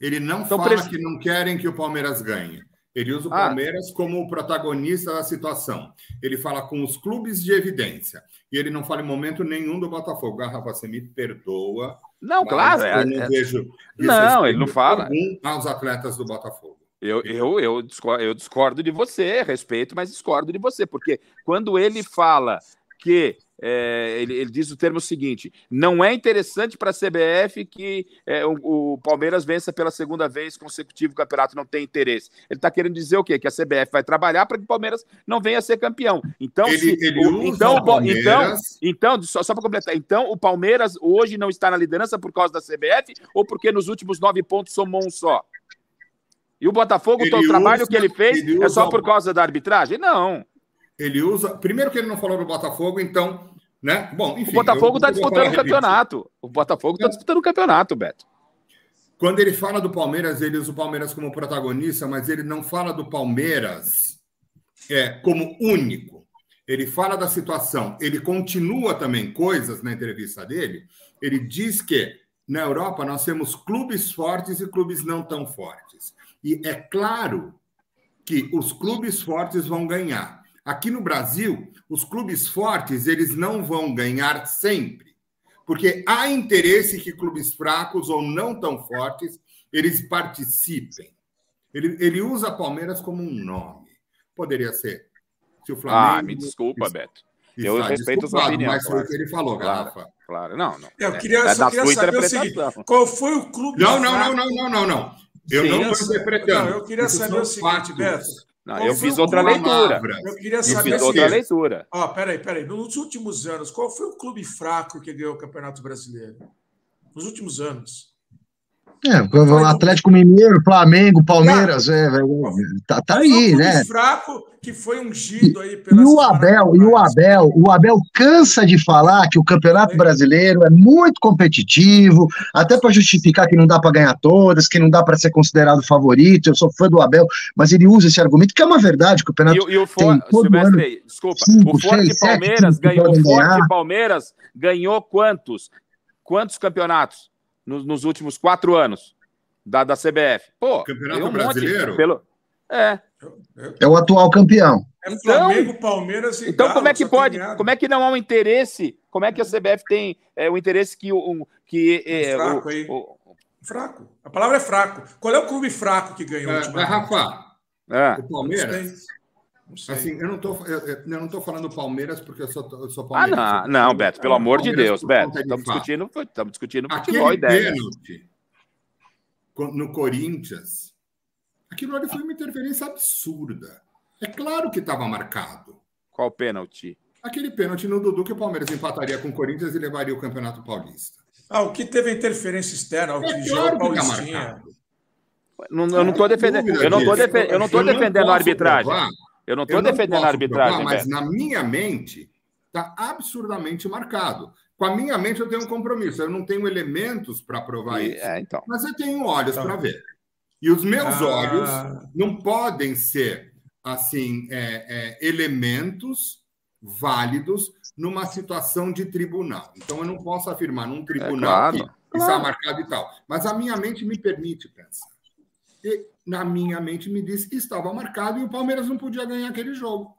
S4: Ele não fala que não querem que o Palmeiras ganhe. Ele usa o Palmeiras como o protagonista da situação. Ele fala com os clubes de evidência. E ele não fala em momento nenhum do Botafogo. Garrafa, você me perdoa...
S3: Não, claro.
S4: Eu não vejo.
S3: Não, ele não fala.
S4: Aos atletas do Botafogo.
S3: Eu discordo de você, respeito, mas discordo de você, porque quando ele fala que ele diz o termo seguinte: não é interessante para a CBF que o Palmeiras vença pela segunda vez consecutiva o campeonato, não tem interesse. Ele está querendo dizer o quê? Que a CBF vai trabalhar para que o Palmeiras não venha a ser campeão. Então, só para completar, então o Palmeiras hoje não está na liderança por causa da CBF ou porque nos últimos 9 pontos somou um só? E o Botafogo, o trabalho que ele fez é só por causa da arbitragem? Não.
S4: Ele usa... Primeiro que ele não falou do Botafogo, então... Né? Bom, enfim,
S3: o Botafogo está disputando o campeonato. O Botafogo está disputando o campeonato, Beto.
S4: Quando ele fala do Palmeiras, ele usa o Palmeiras como protagonista, mas ele não fala do Palmeiras como único. Ele fala da situação. Ele continua também coisas na entrevista dele. Ele diz que na Europa nós temos clubes fortes e clubes não tão fortes. E é claro que os clubes fortes vão ganhar. Aqui no Brasil, os clubes fortes eles não vão ganhar sempre, porque há interesse que clubes fracos ou não tão fortes eles participem. Ele usa Palmeiras como um nome. Poderia ser se o Flamengo...
S3: me desculpa, Beto. Eu respeito a sua opinião.
S4: Mas foi o que ele falou, Garrafa.
S3: Claro, não.
S2: Eu queria saber o seguinte: qual foi o clube
S4: Não. Eu não estou interpretando.
S2: Eu queria saber o seguinte, Beto.
S3: Não, eu fiz outra leitura.
S2: Eu queria saber
S3: outra leitura.
S2: Peraí. Nos últimos anos, qual foi o clube fraco que ganhou o Campeonato Brasileiro? Nos últimos anos.
S1: O Atlético Mineiro, Flamengo, Palmeiras, tá aí, né?
S2: Um fraco que foi ungido aí pela...
S1: O Abel cansa de falar que o Campeonato Brasileiro é muito competitivo, até para justificar que não dá para ganhar todas, que não dá para ser considerado favorito. Eu sou fã do Abel, mas ele usa esse argumento, que é uma verdade, o Campeonato
S3: Silvestre, desculpa, o Forte Palmeiras ganhou quantos campeonatos nos últimos 4 anos da CBF? Pô,
S4: Campeonato Brasileiro?
S1: É o atual campeão.
S2: Flamengo, Palmeiras e
S3: então
S2: Galo,
S3: como é que pode? Como é que não há um interesse? Como é que a CBF tem o interesse que
S2: fraco aí. Fraco. A palavra é fraco. Qual é o clube fraco que ganhou ultimamente?
S4: Rafa, o Palmeiras. Assim, eu não estou falando Palmeiras porque eu sou Palmeiras.
S3: Não, Beto, pelo amor de Deus, Beto. Estamos discutindo futebol e ideia.
S4: No Corinthians, aquilo ali foi uma interferência absurda. É claro que estava marcado.
S3: Qual pênalti?
S4: Aquele pênalti no Dudu que o Palmeiras empataria com o Corinthians e levaria o Campeonato Paulista.
S2: O que teve interferência externa, o que
S4: claro
S2: o Paulistinha.
S3: Eu não estou defendendo. Eu não estou defendendo a arbitragem. Eu não estou defendendo a arbitragem,
S4: mas na minha mente está absurdamente marcado. Com a minha mente eu tenho um compromisso. Eu não tenho elementos para provar isso.
S3: Então.
S4: Mas eu tenho olhos para ver. E os meus olhos não podem ser assim elementos válidos numa situação de tribunal. Então, eu não posso afirmar num tribunal que está marcado e tal. Mas a minha mente me permite pensar. E na minha mente me disse que estava marcado e o Palmeiras não podia ganhar aquele jogo.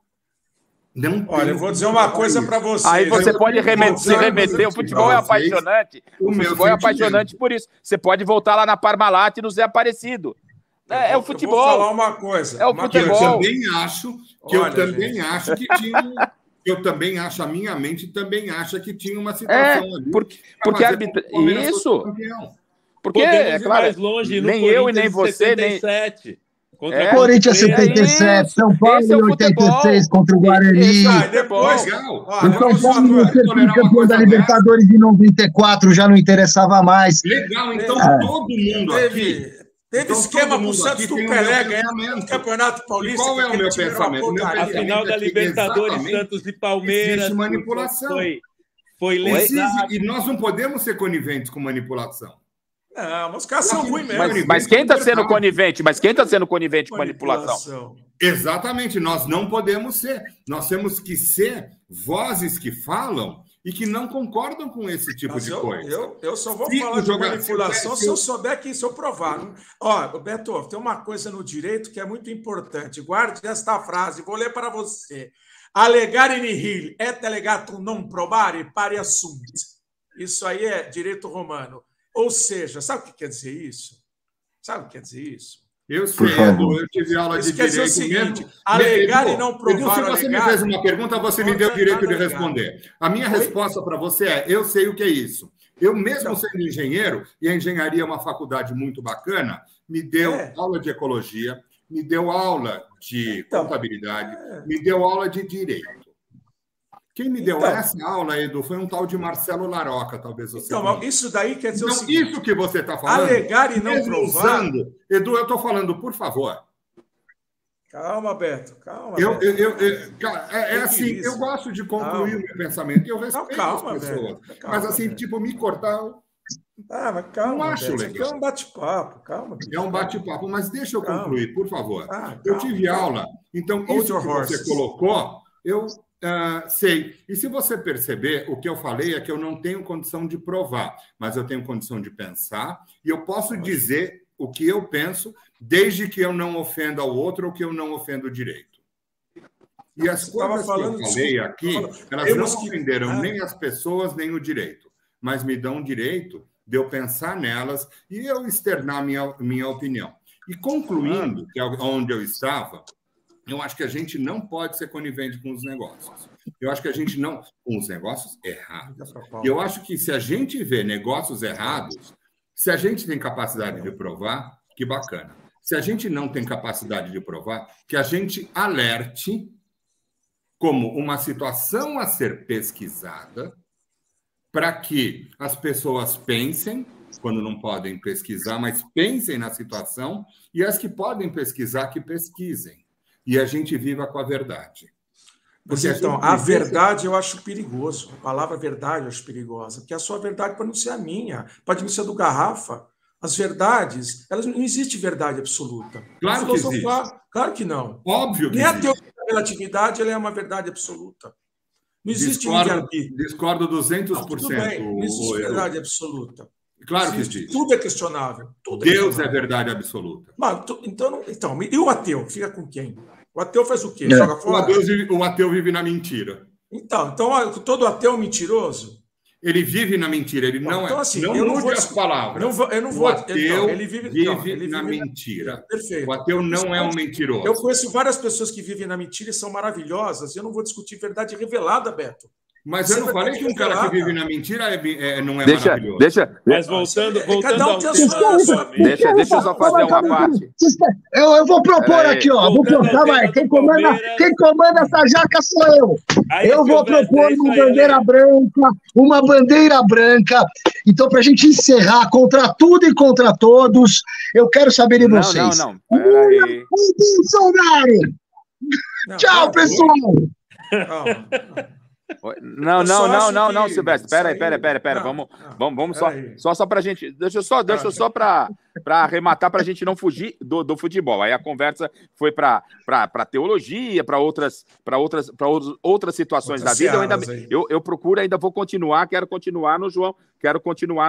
S4: Não.
S2: Olha, eu vou dizer uma coisa para você.
S3: Aí você pode se remeter. O futebol é apaixonante. O futebol é apaixonante por isso. Você pode voltar lá na Parmalat e no Zé Aparecido. É o futebol.
S2: Eu vou falar uma coisa.
S3: É o futebol.
S4: Eu também acho, a minha mente também acha que tinha uma situação ali.
S3: Porque isso. Porque,
S7: é claro, mais longe,
S3: nem eu e nem você,
S7: 77.
S1: Corinthians 77, São Paulo em 86 contra o Guarani.
S2: Depois,
S1: o São Paulo ser campeão da Libertadores em 94 já não interessava mais.
S4: Legal, então todo mundo aqui.
S2: Teve esquema para o Santos do Pelé ganhar o Campeonato Paulista.
S4: Qual é o meu pensamento?
S7: A final da Libertadores, Santos e Palmeiras.
S4: Existe manipulação.
S7: Foi lesado.
S4: E nós não podemos ser coniventes com manipulação.
S2: Não, mas os caras são ruins mesmo.
S3: Mas quem está sendo conivente? Mas quem está sendo conivente com manipulação?
S4: Exatamente, nós não podemos ser. Nós temos que ser vozes que falam e que não concordam com esse tipo de coisa.
S2: Eu só vou falar de manipulação se eu souber que se eu provar. Ó, Beto, tem uma coisa no direito que é muito importante. Guarde esta frase, vou ler para você. Allegare nihil et allegatum non probare pari assunt. Isso aí é direito romano. Ou seja, sabe o que quer dizer isso? Sabe o que quer dizer isso?
S4: Eu sei, Edu, eu tive aula de direito.
S2: Quer dizer o seguinte, alegar e não provar.
S4: Edu, se você me fez uma pergunta, você me deu o direito de responder. A minha resposta para você é, eu sei o que é isso. Eu mesmo sendo engenheiro, e a engenharia é uma faculdade muito bacana, me deu aula de ecologia, me deu aula de contabilidade, me deu aula de direito. Quem me deu essa aula, Edu, foi um tal de Marcelo Laroca, talvez você
S2: conheça. Isso daí quer dizer o seguinte...
S4: Isso que você está falando...
S2: Alegar e não provar...
S4: Edu, eu estou falando, por favor.
S2: Calma, Beto, calma.
S4: Assim, eu gosto de concluir o meu pensamento e eu respeito as pessoas. Mas assim, tipo, me cortar...
S2: mas calma,
S4: não acho legal.
S2: É um bate-papo, calma.
S4: É um bate-papo, mas deixa eu concluir, por favor. Eu tive aula, então isso que você colocou, eu... sei. E se você perceber, o que eu falei é que eu não tenho condição de provar, mas eu tenho condição de pensar e eu posso dizer o que eu penso, desde que eu não ofenda o outro ou que eu não ofenda o direito. E as coisas que eu falei aqui, elas não ofenderam nem as pessoas, nem o direito, mas me dão o direito de eu pensar nelas e eu externar minha opinião. E concluindo, que é onde eu estava, eu acho que a gente não pode ser conivente com os negócios. Eu acho que a gente não... Com os negócios errados. E eu acho que se a gente vê negócios errados, se a gente tem capacidade de provar, que bacana. Se a gente não tem capacidade de provar, que a gente alerte como uma situação a ser pesquisada para que as pessoas pensem, quando não podem pesquisar, mas pensem na situação, e as que podem pesquisar, que pesquisem. E a gente viva com a verdade.
S2: Mas então, a verdade eu acho perigoso. A palavra verdade eu acho perigosa, porque a sua verdade pode não ser a minha, pode não ser a do Garrafa. As verdades, elas não existe verdade absoluta.
S4: Claro que existe.
S2: Claro que não.
S4: Óbvio que
S2: nem a teoria da relatividade ela é uma verdade absoluta. Não existe livre-arbítrio.
S4: Discordo 200%.
S2: Tudo bem, não existe verdade absoluta.
S4: Claro que existe.
S2: Tudo é questionável.
S4: Deus é verdade absoluta.
S2: Mas, então, e o ateu? Fica com quem? O ateu faz o quê? Joga fora?
S4: O ateu vive na mentira.
S2: Então, todo ateu é um mentiroso?
S4: Ele vive na mentira, ele não
S2: então,
S4: é.
S2: Assim,
S4: não mude as palavras.
S2: O ateu
S4: ele vive na mentira.
S2: Perfeito.
S4: O ateu não é um mentiroso.
S2: Eu conheço várias pessoas que vivem na mentira e são maravilhosas. Eu não vou discutir verdade revelada, Beto.
S4: Mas eu não falei que um cara que vive na mentira não é maravilhoso.
S7: Mas voltando ao
S3: Deixa eu só fazer uma parte.
S1: Eu vou propor aqui, ó. Quem comanda essa jaca sou eu. Eu vou propor uma bandeira branca. Então, para a gente encerrar contra tudo e contra todos, eu quero saber de vocês.
S3: Peraí.
S1: Tchau, pessoal.
S3: Não, Silvestre. Pera. Vamos só para a gente. Deixa eu só para arrematar, para a gente não fugir do futebol. Aí a conversa foi para teologia, para outras situações da vida. Eu procuro, ainda vou continuar, quero continuar no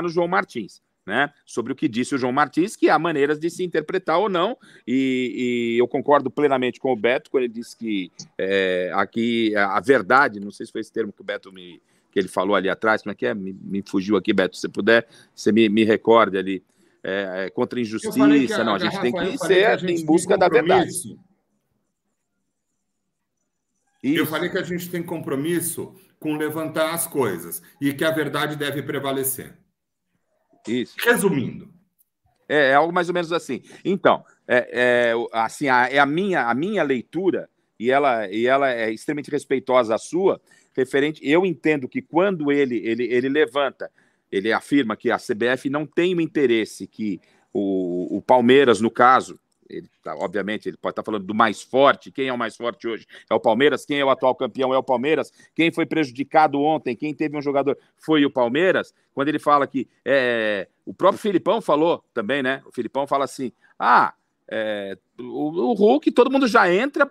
S3: João Martins. Né, sobre o que disse o João Martins, que há maneiras de se interpretar ou não, e eu concordo plenamente com o Beto quando ele disse que aqui a verdade, não sei se foi esse termo que o Beto que ele falou ali atrás, como é que é? Me fugiu aqui, Beto, se puder, você me recorde ali, contra a injustiça, a gente tem que ser em busca da verdade.
S4: Isso. Eu falei que a gente tem compromisso com levantar as coisas, e que a verdade deve prevalecer.
S3: Isso.
S4: Resumindo.
S3: É algo mais ou menos assim. Então, assim, a minha leitura, e ela é extremamente respeitosa à sua, referente. Eu entendo que quando ele levanta, ele afirma que a CBF não tem o interesse que o Palmeiras, no caso, obviamente, ele pode estar falando do mais forte. Quem é o mais forte hoje? É o Palmeiras. Quem é o atual campeão? É o Palmeiras. Quem foi prejudicado ontem? Quem teve um jogador? Foi o Palmeiras. Quando ele fala que... o próprio Filipão falou também, né? O Filipão fala assim, o Hulk, todo mundo já entra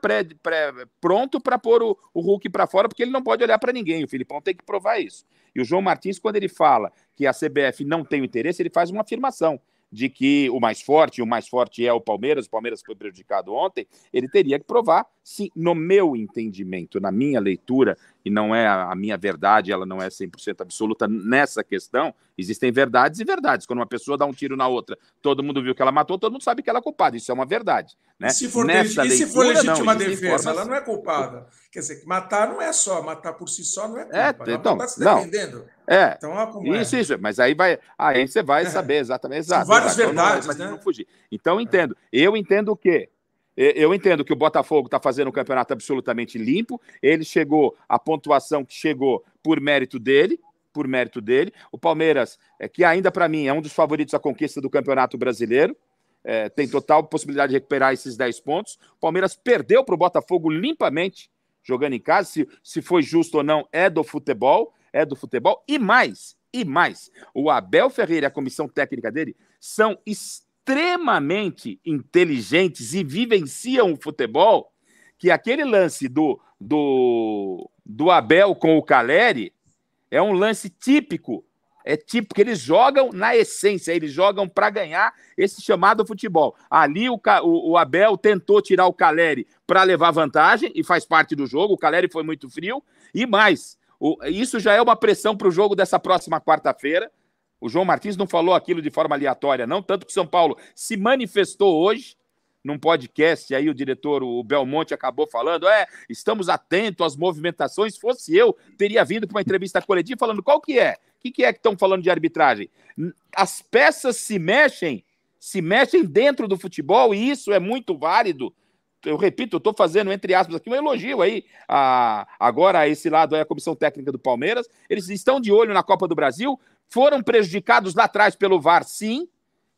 S3: pronto para pôr o Hulk para fora, porque ele não pode olhar para ninguém. O Filipão tem que provar isso. E o João Martins, quando ele fala que a CBF não tem o interesse, ele faz uma afirmação de que o mais forte é o Palmeiras foi prejudicado ontem, ele teria que provar, sim, no meu entendimento, na minha leitura, e não é a minha verdade, ela não é 100% absoluta nessa questão, existem verdades e verdades. Quando uma pessoa dá um tiro na outra, todo mundo viu que ela matou, todo mundo sabe que ela é culpada, isso é uma verdade. Né?
S2: Se for legítima defesa, ela não é culpada. Quer dizer, matar não é só, matar por si só não é culpa.
S3: Então,
S2: ela está se defendendo.
S3: Então, isso, mas aí você vai saber exatamente.
S2: São várias verdades,
S3: mas
S2: né?
S3: Não fugir. Então, eu entendo o quê? Eu entendo que o Botafogo está fazendo um campeonato absolutamente limpo, ele chegou à pontuação que chegou por mérito dele, o Palmeiras, que ainda para mim é um dos favoritos à conquista do Campeonato Brasileiro, tem total possibilidade de recuperar esses 10 pontos, o Palmeiras perdeu para o Botafogo limpamente, jogando em casa, se foi justo ou não, é do futebol, e mais, o Abel Ferreira e a comissão técnica dele são extremamente inteligentes e vivenciam o futebol, que aquele lance do Abel com o Caleri é um lance típico, eles jogam na essência, eles jogam para ganhar esse chamado futebol. Ali o Abel tentou tirar o Caleri para levar vantagem, e faz parte do jogo, o Caleri foi muito frio, e mais, isso já é uma pressão para o jogo dessa próxima quarta-feira. O João Martins não falou aquilo de forma aleatória, não, tanto que o São Paulo se manifestou hoje num podcast, aí o diretor, o Belmonte, acabou falando, estamos atentos às movimentações, se fosse eu, teria vindo para uma entrevista coletiva falando qual que é, o que é que estão falando de arbitragem? As peças se mexem dentro do futebol, e isso é muito válido. Eu repito, eu estou fazendo, entre aspas, aqui um elogio aí, agora a esse lado aí, a comissão técnica do Palmeiras, eles estão de olho na Copa do Brasil, foram prejudicados lá atrás pelo VAR, sim,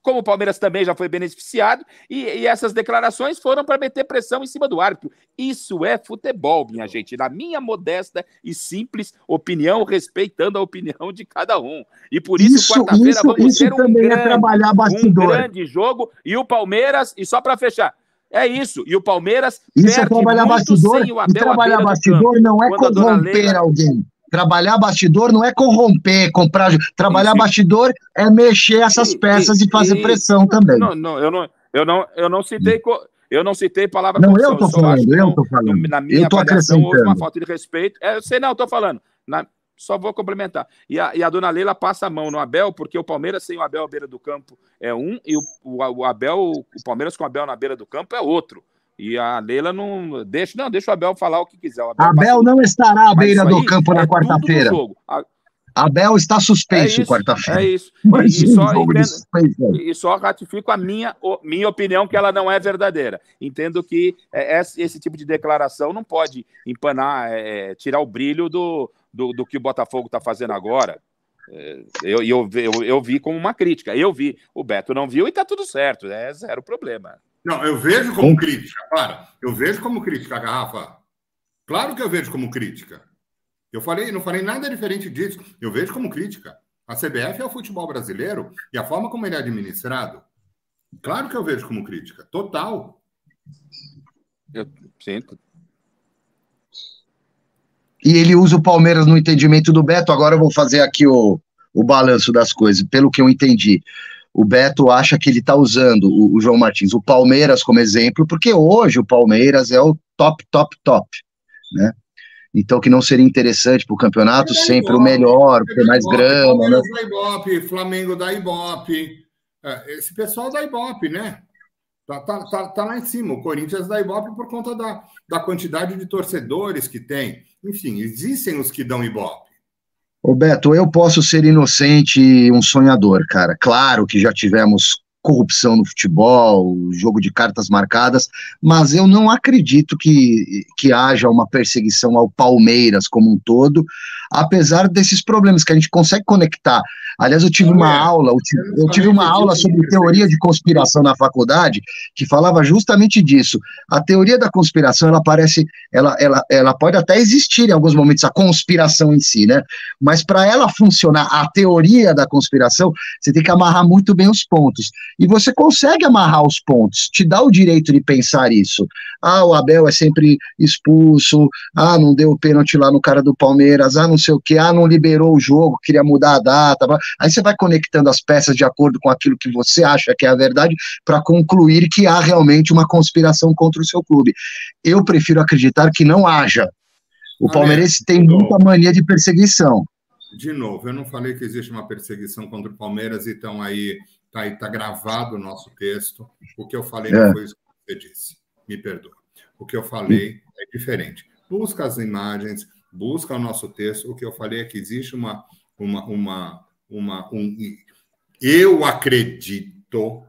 S3: como o Palmeiras também já foi beneficiado, e essas declarações foram para meter pressão em cima do árbitro. Isso é futebol, minha gente, na minha modesta e simples opinião, respeitando a opinião de cada um. E por isso quarta-feira vamos ter um grande jogo, e o Palmeiras, e só para fechar, é isso, e o Palmeiras
S1: perde trabalhar muito bastidor, sem o Abel. E trabalhar bastidor não é corromper alguém. Trabalhar bastidor não é corromper, comprar. Trabalhar bastidor é mexer essas peças e fazer pressão também.
S3: Eu não citei. Eu não citei palavra
S1: não, eu estou falando.
S3: Na minha avaliação, houve uma falta de respeito. Eu sei, não, estou falando. Só vou complementar. E a dona Leila passa a mão no Abel, porque o Palmeiras sem o Abel à beira do campo é um, e o Palmeiras com o Abel na beira do campo é outro. E a Leila não deixa o Abel falar o que quiser.
S1: Abel não estará à beira do campo na quarta-feira. Abel está suspenso quarta-feira.
S3: É isso. E só ratifico a minha opinião, que ela não é verdadeira. Entendo que esse tipo de declaração não pode empanar, tirar o brilho do que o Botafogo está fazendo agora. Eu vi como uma crítica. Eu vi. O Beto não viu e está tudo certo. É zero problema.
S4: Não, eu vejo como crítica. Eu vejo como crítica, Garrafa. Claro que eu vejo como crítica. Não falei nada diferente disso. Eu vejo como crítica. A CBF é o futebol brasileiro e a forma como ele é administrado. Claro que eu vejo como crítica. Total.
S3: Eu sinto.
S1: E ele usa o Palmeiras no entendimento do Beto. Agora eu vou fazer aqui o balanço das coisas, pelo que eu entendi. O Beto acha que ele está usando o João Martins, o Palmeiras como exemplo, porque hoje o Palmeiras é o top, né? Então que não seria interessante para o campeonato sempre o melhor, ter mais grana,
S4: Palmeiras
S1: né?
S4: da Ibope, Flamengo da Ibope, esse pessoal da Ibope, né? Tá lá em cima, o Corinthians da Ibope por conta da quantidade de torcedores que tem. Enfim, existem os que dão Ibope.
S1: Ô Beto, eu posso ser inocente e um sonhador, cara. Claro que já tivemos corrupção no futebol, jogo de cartas marcadas, mas eu não acredito que haja uma perseguição ao Palmeiras como um todo, apesar desses problemas que a gente consegue conectar. Aliás, eu tive uma aula sobre teoria de conspiração na faculdade que falava justamente disso. A teoria da conspiração, ela pode até existir em alguns momentos, a conspiração em si, né? Mas para ela funcionar, a teoria da conspiração, você tem que amarrar muito bem os pontos. E você consegue amarrar os pontos, te dá o direito de pensar isso. Ah, o Abel é sempre expulso, ah, não deu o pênalti lá no cara do Palmeiras, ah, não sei o que, ah, não liberou o jogo, queria mudar a data. Aí você vai conectando as peças de acordo com aquilo que você acha que é a verdade para concluir que há realmente uma conspiração contra o seu clube. Eu prefiro acreditar que não haja. O palmeirense tem muita mania de perseguição.
S4: De novo, eu não falei que existe uma perseguição contra o Palmeiras, então aí tá gravado o nosso texto. O que eu falei não foi isso que você disse. Me perdoa. O que eu falei é diferente. Busca as imagens, busca o nosso texto. O que eu falei é que existe eu acredito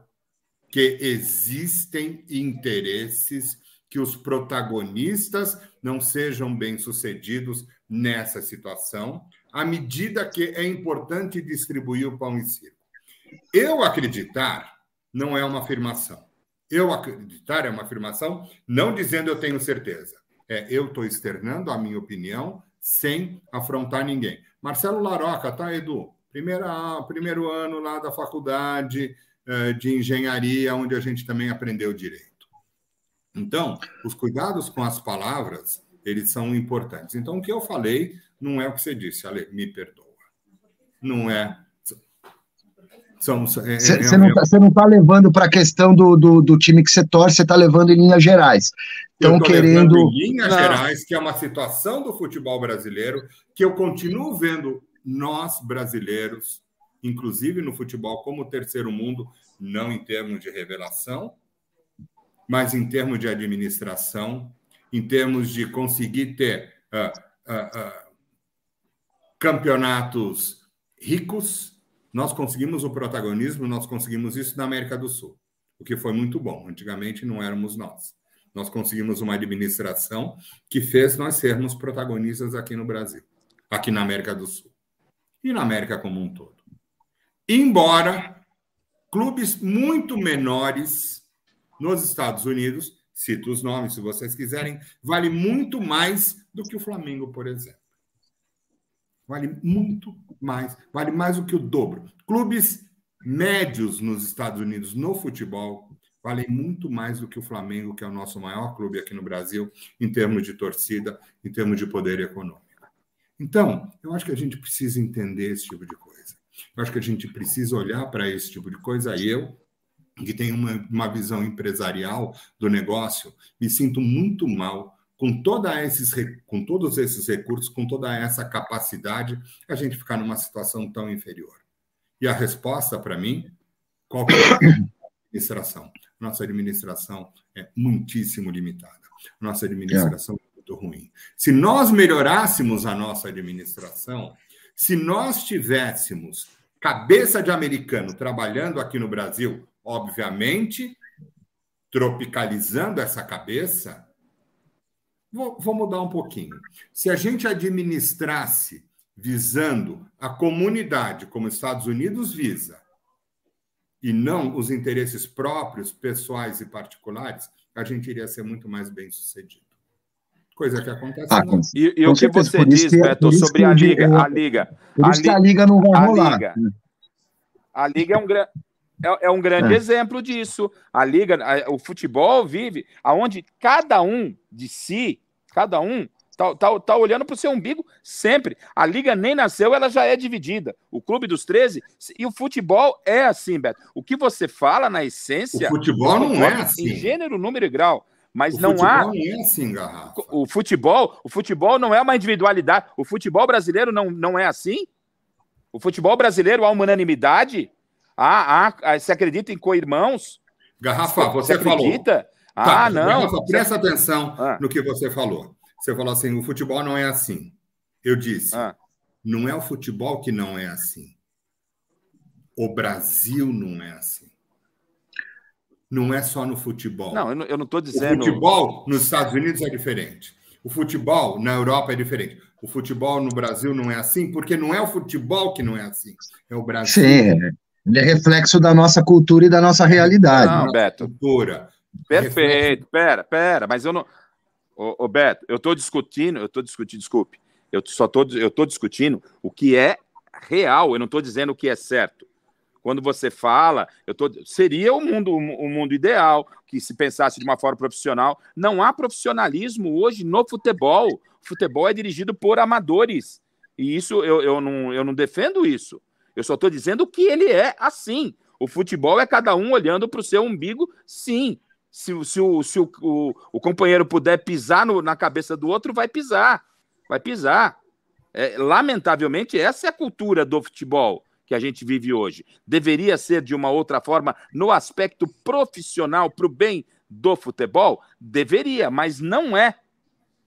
S4: que existem interesses que os protagonistas não sejam bem-sucedidos nessa situação, à medida que é importante distribuir o pão e circo. Eu acreditar não é uma afirmação. Eu acreditar é uma afirmação, não dizendo eu tenho certeza. Eu estou externando a minha opinião sem afrontar ninguém. Marcelo Laroca, tá, Edu? Primeiro ano lá da faculdade de engenharia, onde a gente também aprendeu direito. Então, os cuidados com as palavras, eles são importantes. Então, o que eu falei não é o que você disse, Ale, me perdoa. Não é.
S1: Você não está levando para a questão do time que você torce, você está levando em linhas gerais.
S4: Estão querendo. Em linhas gerais, que é uma situação do futebol brasileiro, que eu continuo vendo nós, brasileiros, inclusive no futebol como terceiro mundo, não em termos de revelação, mas em termos de administração, em termos de conseguir ter campeonatos ricos. Nós conseguimos o protagonismo, nós conseguimos isso na América do Sul, o que foi muito bom. Antigamente não éramos nós. Nós conseguimos uma administração que fez nós sermos protagonistas aqui no Brasil, aqui na América do Sul e na América como um todo. Embora clubes muito menores nos Estados Unidos, cito os nomes se vocês quiserem, vale muito mais do que o Flamengo, por exemplo. Vale muito mais, vale mais do que o dobro. Clubes médios nos Estados Unidos no futebol valem muito mais do que o Flamengo, que é o nosso maior clube aqui no Brasil, em termos de torcida, em termos de poder econômico. Então, eu acho que a gente precisa entender esse tipo de coisa. Eu acho que a gente precisa olhar para esse tipo de coisa. Eu, que tenho uma visão empresarial do negócio, me sinto muito mal com todos esses recursos, com toda essa capacidade, a gente ficar numa situação tão inferior. E a resposta, para mim, qual que é a administração? Nossa administração é muitíssimo limitada. Nossa administração é muito ruim. Se nós melhorássemos a nossa administração, se nós tivéssemos cabeça de americano trabalhando aqui no Brasil, obviamente, tropicalizando essa cabeça, vou mudar um pouquinho. Se a gente administrasse visando a comunidade, como os Estados Unidos visa, e não os interesses próprios, pessoais e particulares, a gente iria ser muito mais bem-sucedido. Coisa que acontece.
S3: E o que você diz, Beto, sobre a Liga?
S1: Por isso que a Liga não vai rolar.
S3: A Liga é um grande exemplo disso. A Liga, o futebol vive aonde cada um de si, cada um tá olhando para o seu umbigo sempre. A Liga nem nasceu, ela já é dividida. O Clube dos 13 e o futebol é assim, Beto. O que você fala na essência...
S4: O futebol não é assim.
S3: Em gênero, número e grau. Mas
S4: o
S3: não há...
S4: futebol não é assim, Garrafa.
S3: O futebol não é uma individualidade. O futebol brasileiro não é assim? O futebol brasileiro há uma unanimidade? Você acredita em co-irmãos?
S4: Garrafa, você
S3: acredita?
S4: Falou.
S3: Não.
S4: Garrafa, presta atenção no que você falou. Você falou assim, o futebol não é assim. Eu disse, não é o futebol que não é assim. O Brasil não é assim. Não é só no futebol.
S3: Não, eu não estou dizendo...
S4: O futebol nos Estados Unidos é diferente. O futebol na Europa é diferente. O futebol no Brasil não é assim, porque não é o futebol que não é assim. É o Brasil.
S1: Sim, ele é reflexo da nossa cultura e da nossa realidade.
S3: Não, Beto.
S4: Cultura.
S3: Perfeito. Pera, mas eu não... Ô, Beto, eu estou discutindo, desculpe, eu estou discutindo o que é real, eu não estou dizendo o que é certo. Quando você fala, seria o mundo ideal, que se pensasse de uma forma profissional. Não há profissionalismo hoje no futebol. O futebol é dirigido por amadores. E isso eu não defendo isso. Eu só estou dizendo que ele é assim. O futebol é cada um olhando para o seu umbigo, sim. Se o companheiro puder pisar na cabeça do outro, vai pisar. Vai pisar. Lamentavelmente, essa é a cultura do futebol que a gente vive hoje. Deveria ser de uma outra forma no aspecto profissional para o bem do futebol? Deveria, mas não é.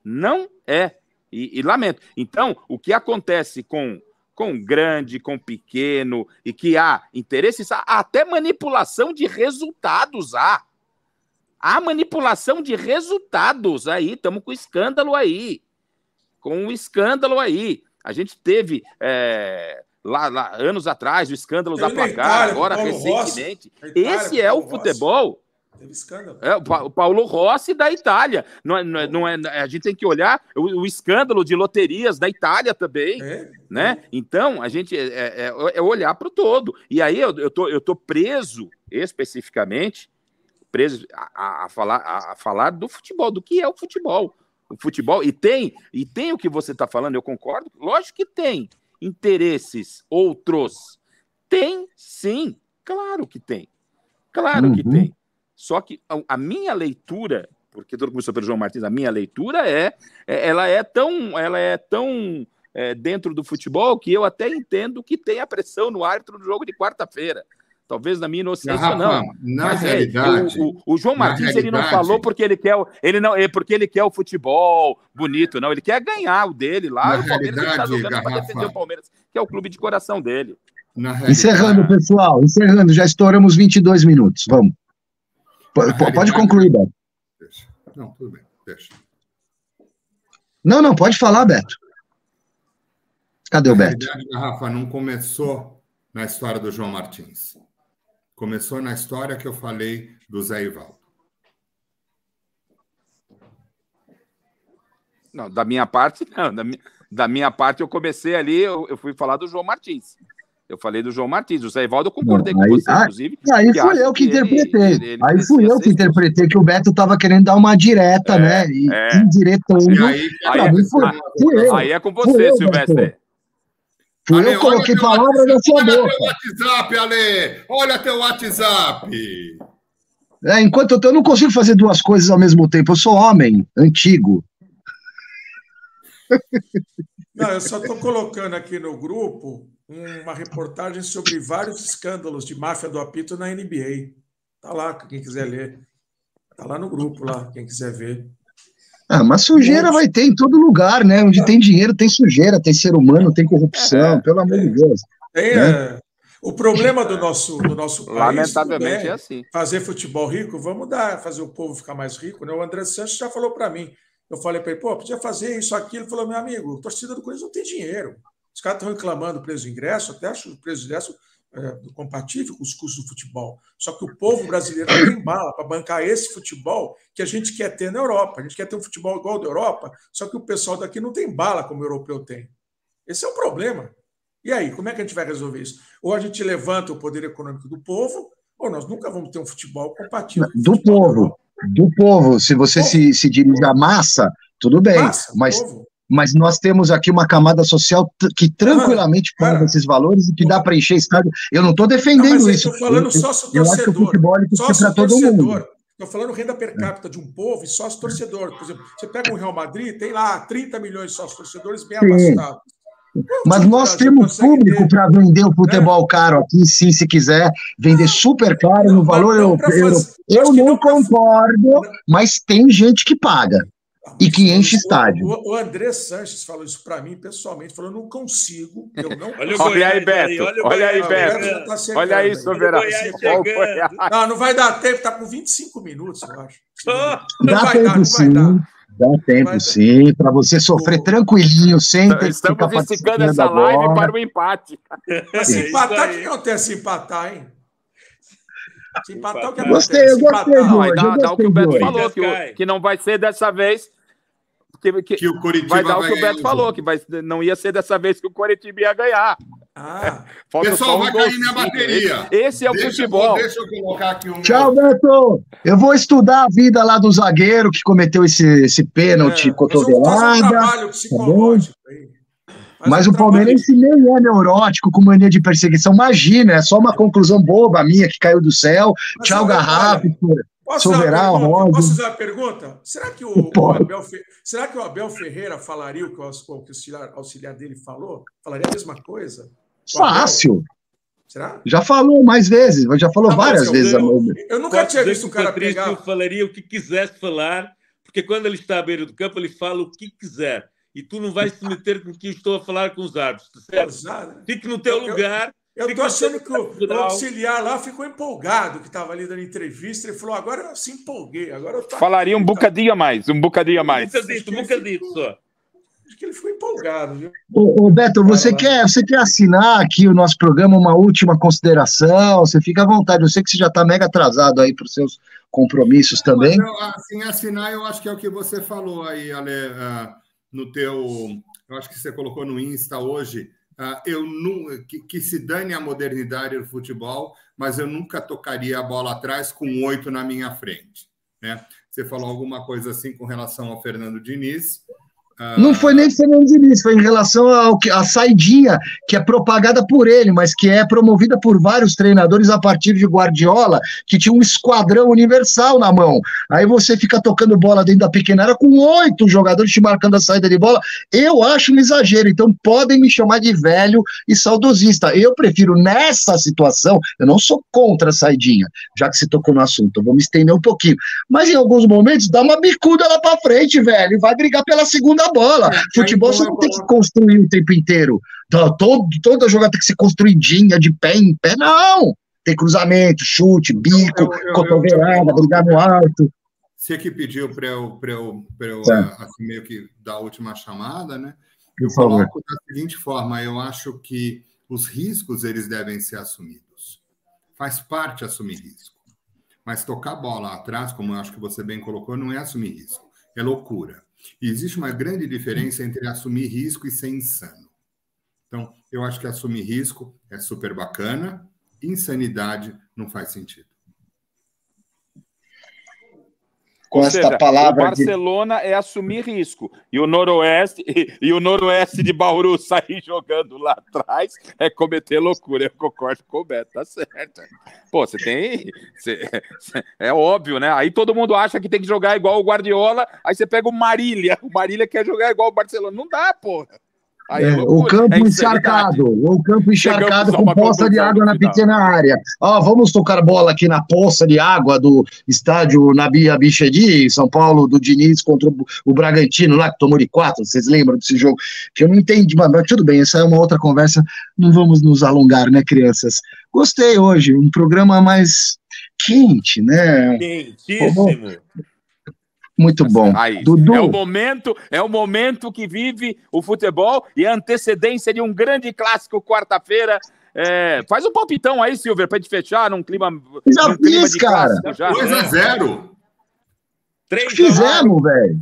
S3: Não é. E lamento. Então, o que acontece com grande, com pequeno, e que há interesses, até manipulação de resultados há. Há manipulação de resultados aí, estamos com escândalo aí. A gente teve lá anos atrás o escândalo da Placar, agora recentemente. Esse é o futebol.
S2: Teve escândalo.
S3: O Paulo Rossi da Itália. A gente tem que olhar o escândalo de loterias da Itália também. Né? Então, a gente olhar para o todo. E aí eu tô preso especificamente a falar do futebol, do que é o futebol. O futebol, e tem o que você está falando, eu concordo, lógico que tem interesses outros. Tem, sim, claro que tem. Claro que tem. Só que a minha leitura, porque tudo começou pelo João Martins, a minha leitura ela é tão dentro do futebol que eu até entendo que tem a pressão no árbitro do jogo de quarta-feira. Talvez na minha inocência não.
S4: Mas realidade,
S3: o João Martins ele não falou porque ele quer o futebol bonito, não. Ele quer ganhar o dele lá. O Palmeiras está jogando para defender o Palmeiras, que é o clube de coração dele.
S1: Encerrando, pessoal. Já estouramos 22 minutos. Vamos. Pode concluir, Beto.
S4: Não, tudo bem. Deixa.
S1: Não, pode falar, Beto. Cadê o Beto?
S4: A realidade, Rafa, não começou na história do João Martins. Começou na história que eu falei do Zé Ivaldo.
S3: Não, da minha parte, não. Da minha parte, eu comecei ali, eu fui falar do João Martins. Eu falei do João Martins. O Zé Ivaldo, eu concordei com você, inclusive.
S1: Aí fui eu que interpretei. Aí fui eu que interpretei que o Beto estava querendo dar uma direta, né? Indiretando.
S3: Aí é com você, Silvestre.
S1: Eu coloquei palavras na sua boca.
S4: Olha teu WhatsApp, Ale! Olha teu WhatsApp!
S1: Enquanto eu não consigo fazer duas coisas ao mesmo tempo. Eu sou homem, antigo.
S2: Não, eu só estou colocando aqui no grupo uma reportagem sobre vários escândalos de máfia do apito na NBA. Está lá, quem quiser ler. Está lá no grupo, lá, quem quiser ver.
S1: Mas sujeira vai ter em todo lugar, né? Onde tem dinheiro, tem sujeira, tem ser humano, tem corrupção, pelo amor de Deus.
S2: O problema do nosso país,
S3: lamentavelmente, é assim.
S2: Fazer futebol rico, vamos fazer o povo ficar mais rico, né? O André Sanches já falou para mim. Eu falei para ele, podia fazer isso, aquilo. Ele falou, meu amigo, a torcida do Corinthians não tem dinheiro. Os caras estão reclamando do preço do ingresso, até acho o preço do ingresso compatível com os custos do futebol. Só que o povo brasileiro não tem bala para bancar esse futebol que a gente quer ter na Europa. A gente quer ter um futebol igual ao da Europa, só que o pessoal daqui não tem bala como o europeu tem. Esse é o problema. E aí, como é que a gente vai resolver isso? Ou a gente levanta o poder econômico do povo, ou nós nunca vamos ter um futebol compatível.
S1: Do povo. Se você se dirige à massa, tudo bem. Mas nós temos aqui uma camada social que tranquilamente paga esses valores e que dá para encher estádio. Eu não estou defendendo isso.
S2: Eu estou falando sócio-torcedor. Sócio-torcedor. Estou falando renda per capita de um povo e sócio-torcedor. Por exemplo, você pega o Real Madrid, tem lá 30 milhões de sócio-torcedores bem abastados.
S1: Mas nós temos público para vender o futebol caro aqui, sim, se quiser vender super caro no valor europeu. Eu não concordo, mas tem gente que paga. E que enche estádio.
S2: O André Sanches falou isso para mim pessoalmente, falou: eu não consigo, eu não
S3: Olha aí, Beto. Olha aí, Beto. Olha aí, Soberano.
S2: Não vai dar tempo, tá com 25 minutos, eu acho.
S1: Dá tempo sim. Dá tempo sim, para você sofrer tranquilinho, sem ter que
S3: ficar esticando essa live para o empate.
S2: Mas se empatar, o que acontece se empatar, hein? Se empatar, o que
S1: acontece? Eu gostei.
S3: Dá o que o Beto falou, que não vai ser dessa vez.
S4: Que o Coritiba
S3: vai dar o que o Beto falou, que não ia ser dessa vez que o Coritiba ia ganhar.
S4: Pessoal, vai cair minha bateria.
S3: Esse é o futebol.
S4: Deixa eu colocar aqui o
S1: Tchau, Beto. Eu vou estudar a vida lá do zagueiro que cometeu esse pênalti cotovelada.
S2: Um trabalho psicológico aí.
S1: Mas o palmeirense nem é neurótico com mania de perseguição. Imagina, é só uma conclusão boba minha que caiu do céu. Tchau, Garrafa. Soveral, Roger.
S2: Posso fazer uma pergunta? Será que o Abel Ferreira falaria o que o auxiliar dele falou? Falaria a mesma coisa?
S1: Fácil.
S2: Será?
S1: Já falou mais vezes, já falou várias vezes.
S2: Eu nunca tinha visto um cara pegar...
S7: falaria o que quisesse falar, porque quando ele está à beira do campo, ele fala o que quiser. E tu não vais te meter com o que estou a falar com os árbitros, certo? Fique no teu lugar...
S2: Eu estou achando que o auxiliar lá ficou empolgado, que estava ali dando entrevista, ele falou: agora eu se empolguei.
S3: Falaria um bocadinho a mais, Um bocadinho
S2: só. Acho que ele ficou empolgado, viu?
S1: Ô Beto, você quer assinar aqui o nosso programa, uma última consideração? Você fica à vontade, eu sei que você já está mega atrasado aí para os seus compromissos também.
S4: Assim, assinar, eu acho que é o que você falou aí, Ale, no teu... Eu acho que você colocou no Insta hoje... que se dane a modernidade do futebol, mas eu nunca tocaria a bola atrás com 8 na minha frente. Né? Você falou alguma coisa assim com relação ao Fernando Diniz.
S1: Não foi nem Fernando Diniz, foi em relação à saidinha, que é propagada por ele, mas que é promovida por vários treinadores a partir de Guardiola, que tinha um esquadrão universal na mão. Aí você fica tocando bola dentro da pequena área com 8 jogadores te marcando a saída de bola. Eu acho um exagero, então podem me chamar de velho e saudosista. Eu prefiro, nessa situação, eu não sou contra a saidinha, já que você tocou no assunto, eu vou me estender um pouquinho. Mas em alguns momentos, dá uma bicuda lá pra frente, velho, e vai brigar pela segunda bola. Futebol você não tem que construir o tempo inteiro. Toda jogada tem que ser construidinha, de pé em pé. Não! Tem cruzamento, chute, bico, cotovelada, brigar no alto.
S4: Você que pediu para eu assim, meio que dar a última chamada, né? Eu coloco da seguinte forma: eu acho que os riscos eles devem ser assumidos. Faz parte assumir risco. Mas tocar bola atrás, como eu acho que você bem colocou, não é assumir risco. É loucura. E existe uma grande diferença entre assumir risco e ser insano. Então, eu acho que assumir risco é super bacana, insanidade não faz sentido.
S1: Com esta palavra.
S3: O Barcelona é assumir risco. E o Noroeste de Bauru sair jogando lá atrás é cometer loucura. Eu concordo com o Beto, tá certo. Pô, é óbvio, né? Aí todo mundo acha que tem que jogar igual o Guardiola, aí você pega o Marília quer jogar igual o Barcelona. Não dá, porra.
S1: O campo encharcado com poça de água na pequena área. Vamos tocar bola aqui na poça de água do estádio Nabi Abichedi, em São Paulo, do Diniz contra o Bragantino, lá que tomou de 4. Vocês lembram desse jogo? Que eu não entendi, mas tudo bem, essa é uma outra conversa. Não vamos nos alongar, né, crianças? Gostei hoje, um programa mais quente, né?
S7: Quentíssimo.
S1: Muito bom.
S3: Aí,
S1: Dudu.
S3: É o momento que vive o futebol e a antecedência de um grande clássico quarta-feira Faz um palpitão aí, Silver, pra gente fechar num clima.
S1: Já fiz, cara.
S4: 2-0.
S1: Fizemos, velho.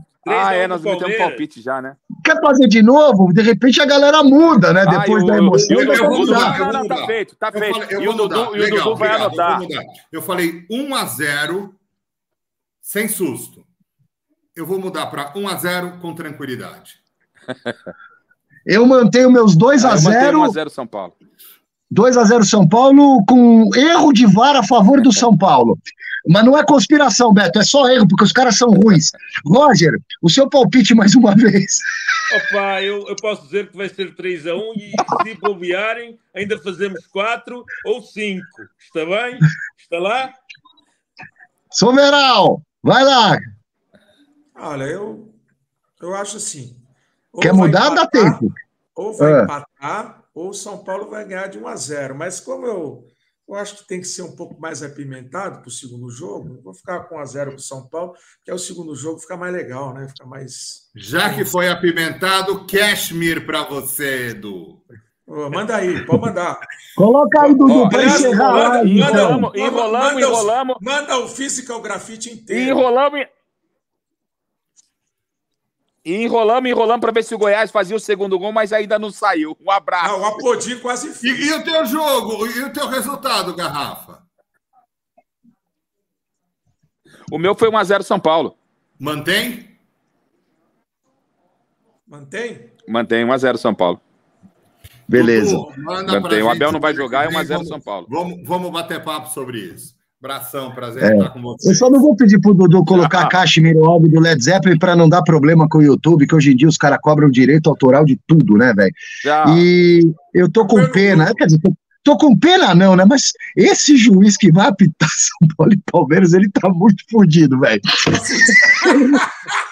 S3: Nós metemos um palpite já, né?
S1: Quer fazer de novo? De repente a galera muda, né? Depois da emoção.
S3: Não, tá feito. E o Dudu vai anotar.
S4: Eu falei 1-0 sem susto. Eu vou mudar para 1-0 com tranquilidade.
S1: Eu mantenho meus 2-0.
S3: 1-0 São Paulo.
S1: 2-0 São Paulo com erro de VAR a favor do São Paulo. Mas não é conspiração, Beto, é só erro, porque os caras são ruins. Roger, o seu palpite mais uma vez.
S7: Opa, eu posso dizer que vai ser 3-1 e se bobearem, ainda fazemos 4 ou 5. Está bem? Está lá?
S1: Soveral, vai lá.
S2: Olha, eu acho assim.
S1: Quer mudar? Dá tempo.
S2: Ou vai empatar, ou o São Paulo vai ganhar de 1-0. Mas como eu acho que tem que ser um pouco mais apimentado para o segundo jogo, eu vou ficar com 1-0 para o São Paulo, que é o segundo jogo, fica mais legal, né? Fica mais.
S4: Já que foi apimentado, Cashmere para você, Edu.
S2: Manda aí, pode mandar.
S1: Coloca aí, Dudu, para encerrar.
S3: Enrolamos.
S2: Manda o Physical Graffiti inteiro.
S3: Enrolamos para ver se o Goiás fazia o segundo gol, mas ainda não saiu. Um abraço.
S2: O Apodi quase fez.
S4: E o teu jogo? E o teu resultado, Garrafa?
S3: O meu foi 1-0 São Paulo.
S4: Mantém?
S2: Mantém
S3: 1-0 São Paulo.
S1: Beleza.
S3: Mantém. O Abel não vai jogar, é 1-0 São Paulo.
S4: Vamos bater papo sobre isso. Abração, prazer estar com você.
S1: Eu só não vou pedir pro Dudu colocar a Cashmere óbvio do Led Zeppelin para não dar problema com o YouTube, que hoje em dia os caras cobram direito autoral de tudo, né, velho? E eu tô com pena, quer dizer, tô com pena não, né? Mas esse juiz que vai apitar São Paulo e Palmeiras, ele tá muito fodido, velho.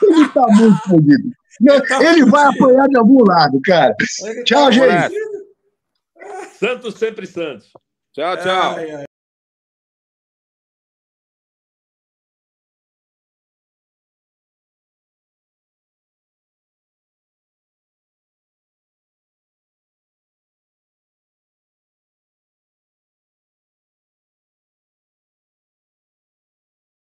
S1: Ele tá muito fodido. Ele vai apanhar de algum lado, cara. Tchau, gente.
S7: Santos sempre Santos.
S3: Tchau.